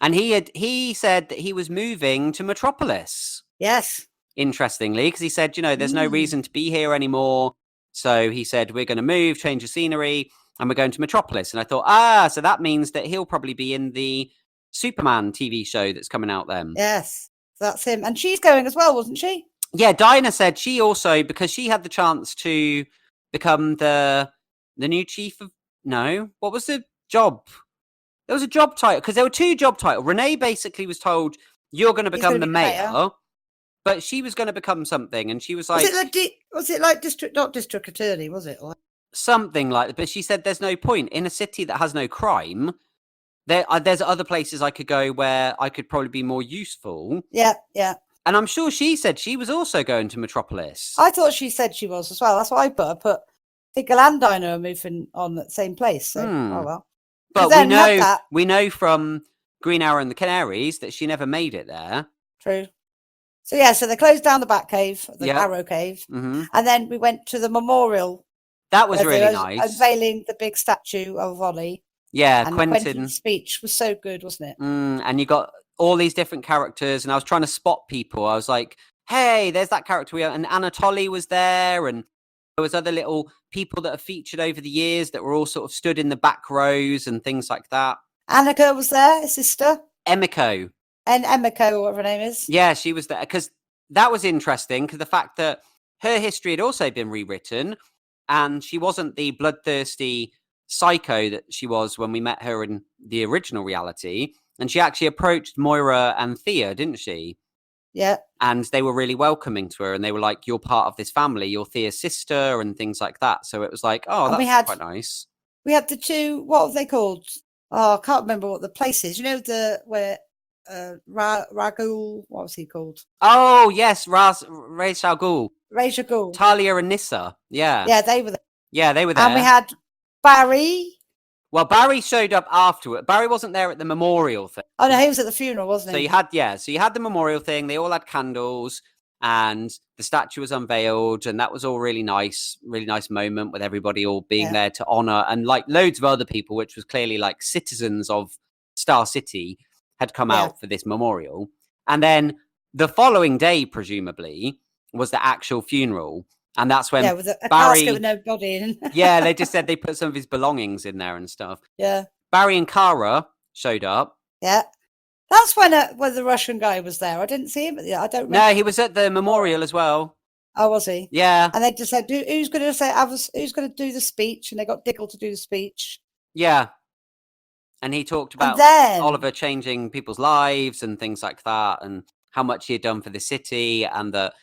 And he said that he was moving to Metropolis. Yes. Interestingly, because he said, there's no reason to be here anymore. So he said, we're going to move, change the scenery, and we're going to Metropolis. And I thought, so that means that he'll probably be in the Superman TV show that's coming out then. Yes, that's him. And she's going as well, wasn't she? Yeah, Dinah said she also, because she had the chance to become the new chief of... No, what was the job? There was a job title, because there were two job titles. Renee basically was told, you're going to become the mayor, but she was going to become something, and she was like... Was it like not district attorney, was it? Something like that, but she said there's no point. In a city that has no crime, there's other places I could go where I could probably be more useful. Yeah, yeah. And I'm sure she said she was also going to Metropolis. I thought she said she was as well. That's what I put. I put Diggle and Dinah are moving on at the same place. So, oh well. But we know from Green Arrow and the Canaries that she never made it there. True. So so they closed down the Bat Cave, the Arrow Cave, and then we went to the memorial. That was really nice. Unveiling the big statue of Ollie. Yeah, and Quentin's speech was so good, wasn't it? And you got all these different characters, and I was trying to spot people. I was like, hey, there's that character. And Anatoly was there, and there was other little people that have featured over the years that were all sort of stood in the back rows and things like that. Annika was there, his sister. Emiko. And Emiko, whatever her name is. Yeah, she was there, because that was interesting, because the fact that her history had also been rewritten, and she wasn't the bloodthirsty psycho that she was when we met her in the original reality. And she actually approached Moira and Thea, didn't she? Yeah. And they were really welcoming to her, and they were like, you're part of this family, you're Thea's sister, and things like that. So it was like, that's quite nice. We had the two, what were they called? Oh, I can't remember what the place is. Where Ragul, what was he called? Oh, yes, Ra's al Ghul. Ra's al Ghul. Talia and Nissa. Yeah. Yeah, they were there. Yeah, they were there. And we had Barry. Well, Barry showed up afterward. Barry wasn't there at the memorial thing. Oh, no, he was at the funeral, wasn't he? So you had the memorial thing. They all had candles, and the statue was unveiled, and that was all really nice moment with everybody all being there to honor, and like loads of other people, which was clearly like citizens of Star City, had come out for this memorial. And then the following day, presumably, was the actual funeral. And that's when with a Barry, casket with no body in. Yeah, they just said they put some of his belongings in there and stuff. Yeah. Barry and Kara showed up. Yeah. That's when the Russian guy was there. I didn't see him. I don't remember. No, he was at the memorial as well. Oh, was he? Yeah. And they just said, who's going to do the speech? And they got Diggle to do the speech. Yeah. And he talked about Oliver changing people's lives and things like that, and how much he had done for the city, and that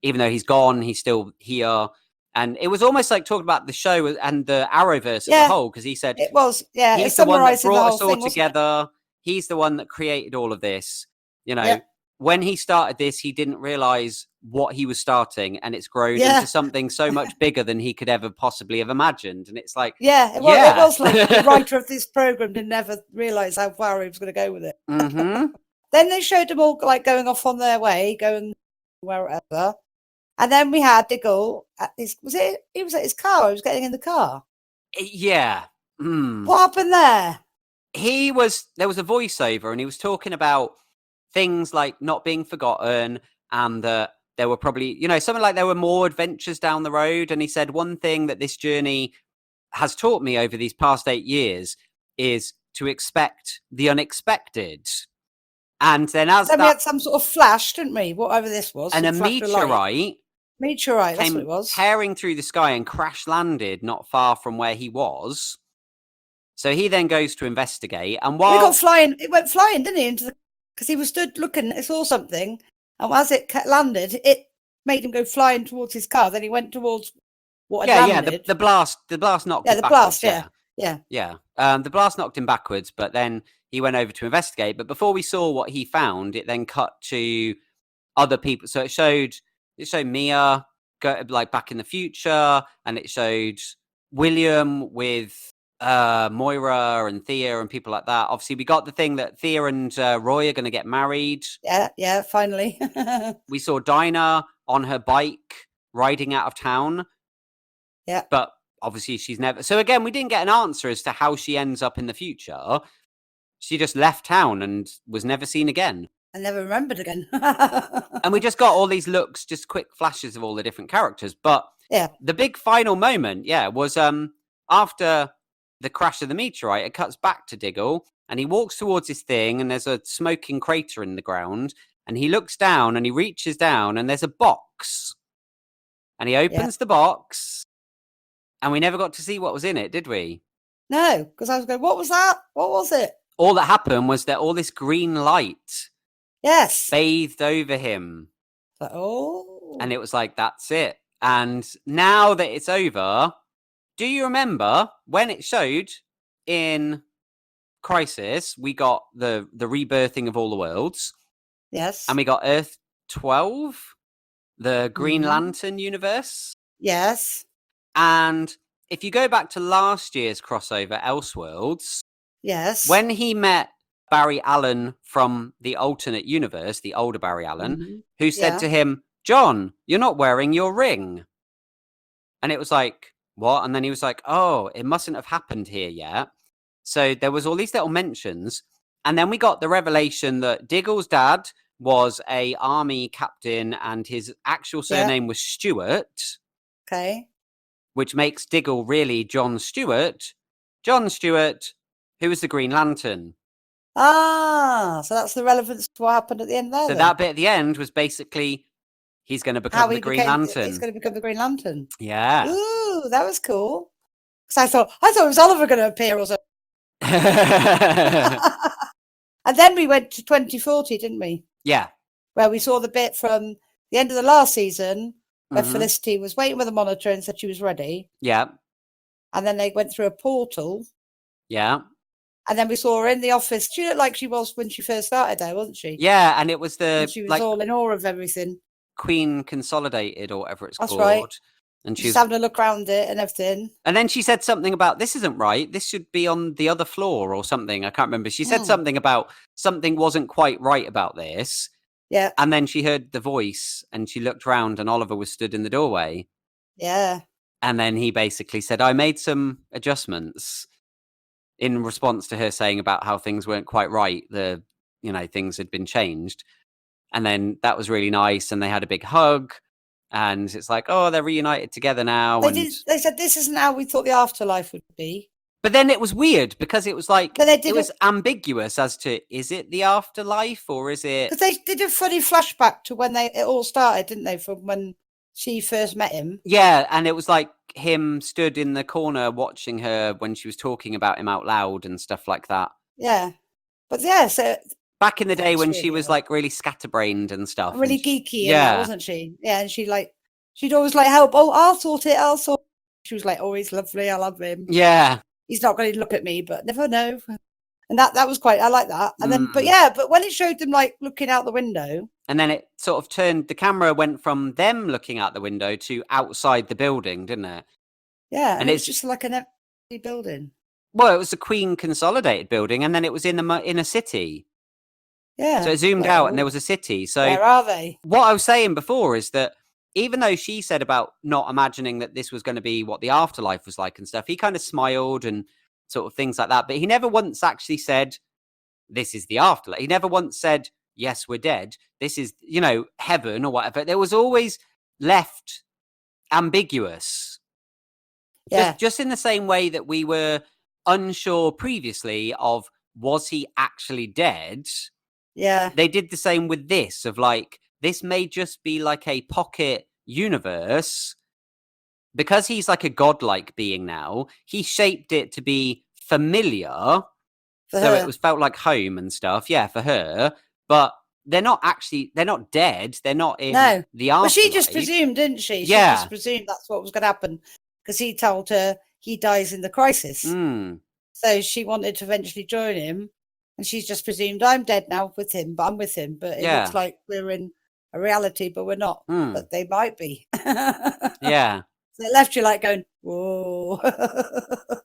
even though he's gone, he's still here. And it was almost like talking about the show and the Arrowverse as a whole, because he said it was, he's the one that brought us all together. He's the one that created all of this. You know, when he started this, he didn't realize what he was starting, and it's grown into something so much bigger than he could ever possibly have imagined. And it's like, it was like the writer of this program didn't ever realize how far he was going to go with it. Mm-hmm. Then they showed them all like going off on their way, going wherever. And then we had Diggle at his, he was at his car. He was getting in the car. Yeah. What happened there? There was a voiceover, and he was talking about things like not being forgotten, and that there were probably, something like there were more adventures down the road. And he said, one thing that this journey has taught me over these past 8 years is to expect the unexpected. And then we had some sort of flash, didn't we? Whatever this was. And a meteorite. Meteorite, that's what it was. Tearing through the sky and crash landed not far from where he was. So he then goes to investigate, and while it went flying, didn't he? Because he was stood looking, it saw something, and as it landed, it made him go flying towards his car. Then he went towards what had landed. The blast knocked him backwards. Blast, yeah. The blast knocked him backwards, but then he went over to investigate. But before we saw what he found, it then cut to other people. So it showed Mia like back in the future, and it showed William with Moira and Thea and people like that. Obviously, we got the thing that Thea and Roy are going to get married. Yeah, finally. We saw Dinah on her bike riding out of town. Yeah. But obviously she's never... So again, we didn't get an answer as to how she ends up in the future. She just left town and was never seen again. I never remembered again. And we just got all these looks, just quick flashes of all the different characters. But the big final moment, was after the crash of the meteorite, it cuts back to Diggle, and he walks towards his thing, and there's a smoking crater in the ground, and he looks down, and he reaches down, and there's a box, and he opens the box, and we never got to see what was in it, did we? No, because I was going, what was that? What was it? All that happened was that all this green light bathed over him. And it was like, that's it. And now that it's over, do you remember when it showed in Crisis, we got the rebirthing of all the worlds? Yes. And we got Earth 12, the Green Lantern universe? Yes. And if you go back to last year's crossover, Elseworlds, when he met Barry Allen from the alternate universe, the older Barry Allen, who said to him, John, you're not wearing your ring. And it was like, what? And then he was like, oh, it mustn't have happened here yet. So there was all these little mentions. And then we got the revelation that Diggle's dad was a army captain and his actual surname was Stewart. Okay. Which makes Diggle really John Stewart. John Stewart, who was the Green Lantern. Ah, so that's the relevance to what happened at the end there. So that bit at the end was basically he's going to become the Green Lantern. He's going to become the Green Lantern. Yeah. Ooh, that was cool. Because I thought it was Oliver going to appear or something. And then we went to 2040, didn't we? Yeah. Where we saw the bit from the end of the last season where Felicity was waiting with a monitor and said she was ready. Yeah. And then they went through a portal. Yeah. And then we saw her in the office. She looked like she was when she first started there, wasn't she? Yeah, and it was she was all in awe of everything. Queen Consolidated or whatever it's called. Right. And she was having a look around it and everything. And then she said something about, this isn't right. This should be on the other floor or something. I can't remember. She said something about something wasn't quite right about this. Yeah. And then she heard the voice and she looked round and Oliver was stood in the doorway. Yeah. And then he basically said, I made some adjustments in response to her saying about how things weren't quite right. Things had been changed. And then that was really nice. And they had a big hug. And it's like, oh, they're reunited together now. They said this isn't how we thought the afterlife would be. But then it was weird because it was like, But they it was ambiguous as to, is it the afterlife or is it... Because they did a funny flashback to when it all started, didn't they? From when she first met him. Yeah, and it was like him stood in the corner watching her when she was talking about him out loud and stuff like that. Yeah. But yeah, so... Back in the day when she was like really scatterbrained and stuff. Really geeky and that, wasn't she? Yeah, and she'd always like help. Oh, I'll sort it, She was like, always lovely, I love him. Yeah. He's not going to look at me, but never know. And that was quite, I like that. And then, but when it showed them like looking out the window. And then it sort of turned, the camera went from them looking out the window to outside the building, didn't it? Yeah, and it's just like an empty building. Well, it was a Queen Consolidated building, and then it was in a city. Yeah. So it zoomed out and there was a city. So where are they? What I was saying before is that even though she said about not imagining that this was going to be what the afterlife was like and stuff, he kind of smiled and sort of things like that. But he never once actually said, this is the afterlife. He never once said, yes, we're dead. This is, heaven or whatever. There was always left ambiguous. Yeah. Just in the same way that we were unsure previously of, was he actually dead? Yeah. They did the same with this, of like, this may just be like a pocket universe. Because he's like a godlike being now, he shaped it to be familiar. So it felt like home and stuff, yeah, for her. But they're not dead. They're not in the afterlife. Well, she just presumed, didn't she? She just presumed that's what was going to happen. Because he told her he dies in the crisis. So she wanted to eventually join him. And she's just presumed, I'm dead now with him, but I'm with him. But it looks like we're in a reality, but we're not. But they might be. Yeah. So it left you like going, whoa.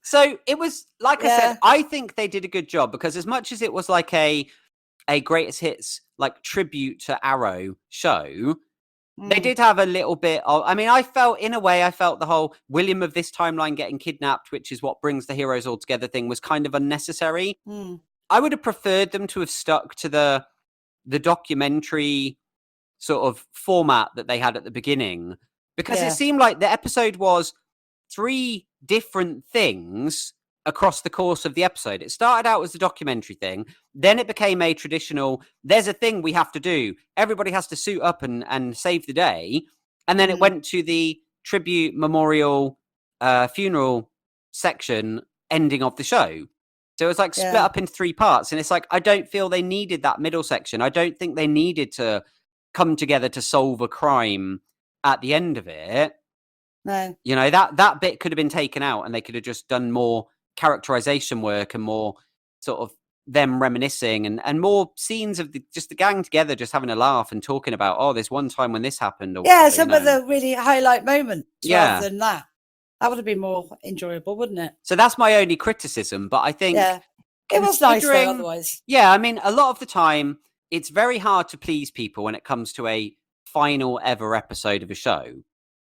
So it was, like I said, I think they did a good job because as much as it was like a greatest hits, like tribute to Arrow show, they did have a little bit of, I felt the whole William of this timeline getting kidnapped, which is what brings the heroes all together thing, was kind of unnecessary. I would have preferred them to have stuck to the documentary sort of format that they had at the beginning, because it seemed like the episode was 3 different things across the course of the episode. It started out as the documentary thing, then it became a traditional, there's a thing we have to do, everybody has to suit up and save the day, and then it went to the tribute, memorial, funeral section ending of the show. So it was like split up into 3 parts. And it's like, I don't feel they needed that middle section. I don't think they needed to come together to solve a crime at the end of it. No. That bit could have been taken out and they could have just done more characterization work and more sort of them reminiscing and more scenes of the gang together, just having a laugh and talking about, there's one time when this happened. Or whatever, some of the really highlight moments rather than that. That would have been more enjoyable, wouldn't it? So that's my only criticism. But I think it was nice though, otherwise. Yeah, a lot of the time, it's very hard to please people when it comes to a final ever episode of a show.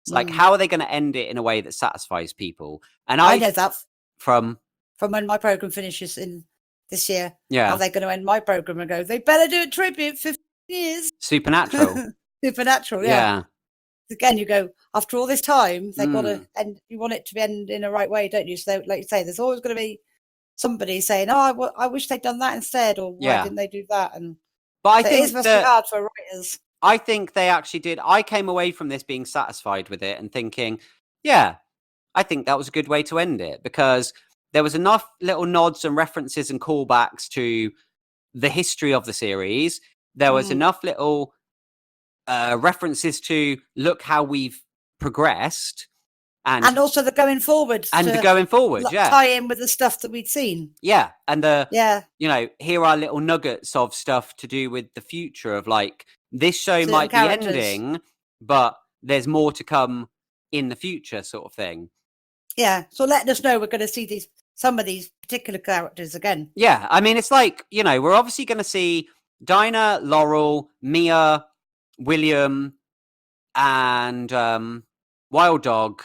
It's like, how are they going to end it in a way that satisfies people? And I know that from when my program finishes in this year. Yeah. How they're going to end my program and go, they better do a tribute 50 years. Supernatural. Supernatural, yeah. Again, you go, after all this time, they've got to end, you want it to end in the right way, don't you? So, like you say, there's always going to be somebody saying, I wish they'd done that instead, or why didn't they do that? But I think it must be hard for writers. I think they actually did. I came away from this being satisfied with it and thinking, I think that was a good way to end it, because there was enough little nods and references and callbacks to the history of the series. There was enough little references to look how we've progressed. And also the going forward. Tie in with the stuff that we'd seen. Yeah. And here are little nuggets of stuff to do with the future of like, this show certain might characters. be ending, but there's more to come in the future, sort of thing. Yeah. So letting us know we're going to see some of these particular characters again. Yeah. It's like, we're obviously going to see Dinah, Laurel, Mia, William, and Wild Dog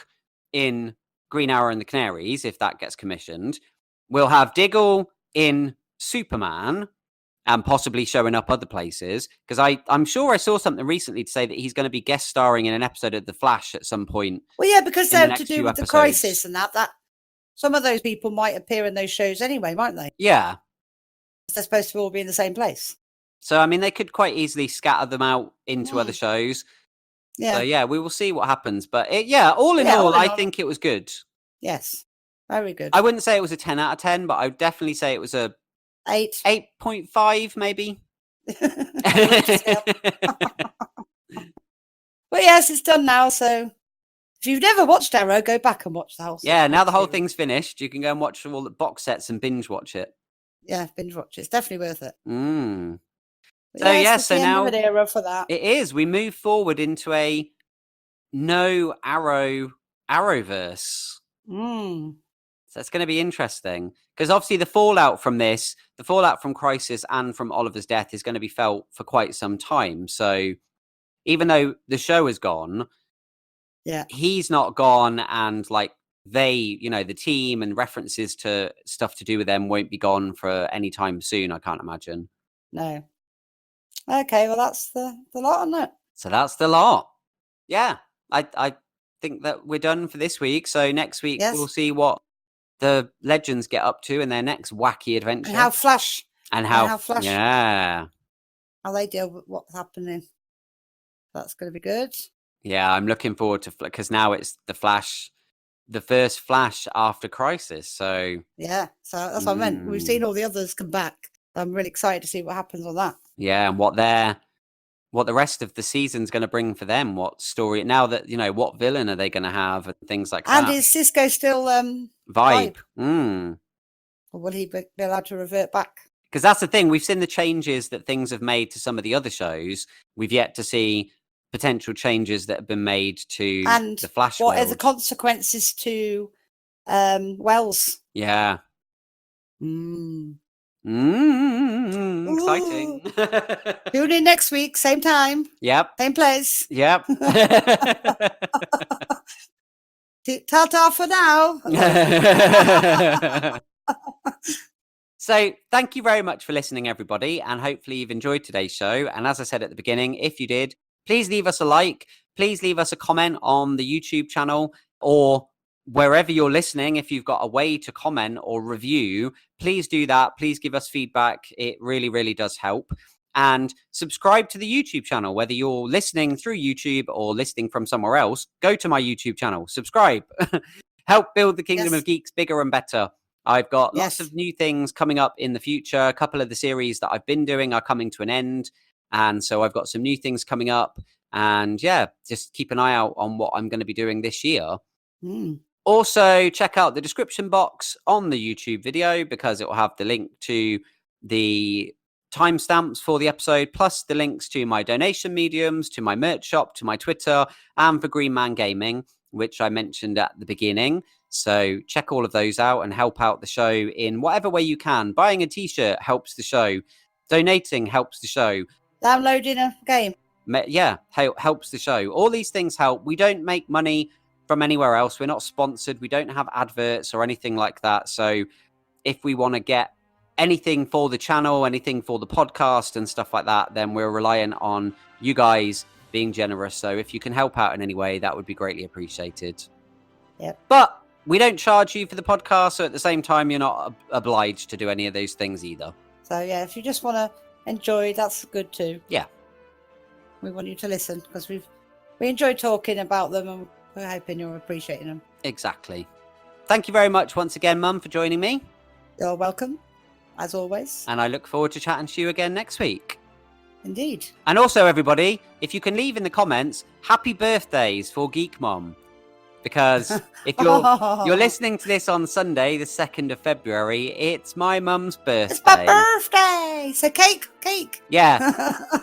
in Green Arrow and the Canaries, if that gets commissioned. We'll have Diggle in Superman and possibly showing up other places, because I'm sure I saw something recently to say that he's going to be guest starring in an episode of The Flash at some point. Well, yeah, because they're to do with the crisis and that some of those people might appear in those shows anyway, mightn't they? Yeah. They're supposed to all be in the same place. So, I mean, they could quite easily scatter them out into other shows. Yeah. So, yeah, we will see what happens. But, all in all, I think it was good. Yes. Very good. I wouldn't say it was a 10 out of 10, but I would definitely say it was a 8.5, maybe. But yes, it's done now. So if you've never watched Arrow, go back and watch the whole series. Yeah, now the whole thing's finished. You can go and watch all the box sets and binge watch it. Yeah, binge watch it. It's definitely worth it. So now an era for that. It is. We move forward into a no Arrowverse. So it's going to be interesting because obviously the fallout from Crisis and from Oliver's death is going to be felt for quite some time. So even though the show is gone, he's not gone, and like they, the team and references to stuff to do with them won't be gone for any time soon. I can't imagine. No. Okay, well that's the lot, isn't it? So that's the lot. Yeah, I think that we're done for this week. So next week we'll see what the Legends get up to in their next wacky adventure. And how Flash. Yeah. How they deal with what's happening. That's going to be good. Yeah, I'm looking forward to because now it's the Flash, the first Flash after Crisis. So yeah, so that's what I meant. We've seen all the others come back. I'm really excited to see what happens on that. Yeah, and what the rest of the season's going to bring for them. What story now that what villain are they going to have and things like that. And is Cisco still Vibe? Or will he be allowed to revert back? Because that's the thing. We've seen the changes that things have made to some of the other shows. We've yet to see potential changes that have been made to the Flash what world. are the consequences to Wells? Yeah. Exciting. Tune in next week, same time. Yep. Same place. Yep. Ta-ta for now. So thank you very much for listening, everybody, and hopefully you've enjoyed today's show. And as I said at the beginning, if you did, please leave us a like, please leave us a comment on the YouTube channel, or wherever you're listening. If you've got a way to comment or review, please do that. Please give us feedback. It really, really does help. And subscribe to the YouTube channel, whether you're listening through YouTube or listening from somewhere else. Go to my YouTube channel, subscribe, help build the Kingdom of Geeks bigger and better. I've got lots of new things coming up in the future. A couple of the series that I've been doing are coming to an end. And so I've got some new things coming up. And yeah, just keep an eye out on what I'm going to be doing this year. Also, check out the description box on the YouTube video because it will have the link to the timestamps for the episode, plus the links to my donation mediums, to my merch shop, to my Twitter, and for Green Man Gaming, which I mentioned at the beginning. So check all of those out and help out the show in whatever way you can. Buying a t-shirt helps the show. Donating helps the show. Downloading a game. Yeah, helps the show. All these things help. We don't make money from anywhere else. We're not sponsored. We don't have adverts or anything like that. So if we want to get anything for the channel, anything for the podcast and stuff like that, then we're reliant on you guys being generous. So if you can help out in any way, that would be greatly appreciated. Yep. But we don't charge you for the podcast, so at the same time, you're not obliged to do any of those things either. So yeah, if you just want to enjoy, that's good too. Yeah. We want you to listen because we enjoy talking about them, and we're hoping you're appreciating them. Exactly. Thank you very much once again, Mum, for joining me. You're welcome, as always. And I look forward to chatting to you again next week. Indeed. And also, everybody, if you can leave in the comments, happy birthdays for Geek Mom. Because if you're listening to this on Sunday, the 2nd of February, it's my mum's birthday. It's my birthday! So cake. Yeah,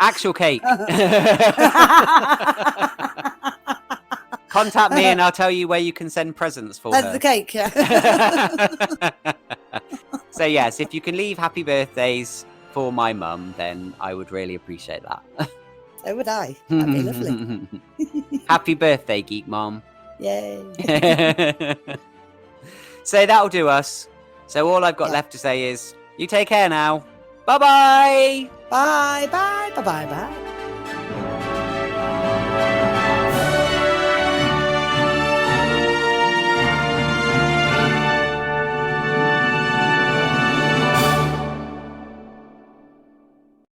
actual cake. Contact me and I'll tell you where you can send presents for her. The cake, yeah. So yes, if you can leave happy birthdays for my mum, then I would really appreciate that. So would I. That'd be lovely. Happy birthday, Geek Mom. Yay. So that'll do us. So all I've got left to say is, you take care now. Bye-bye. Bye.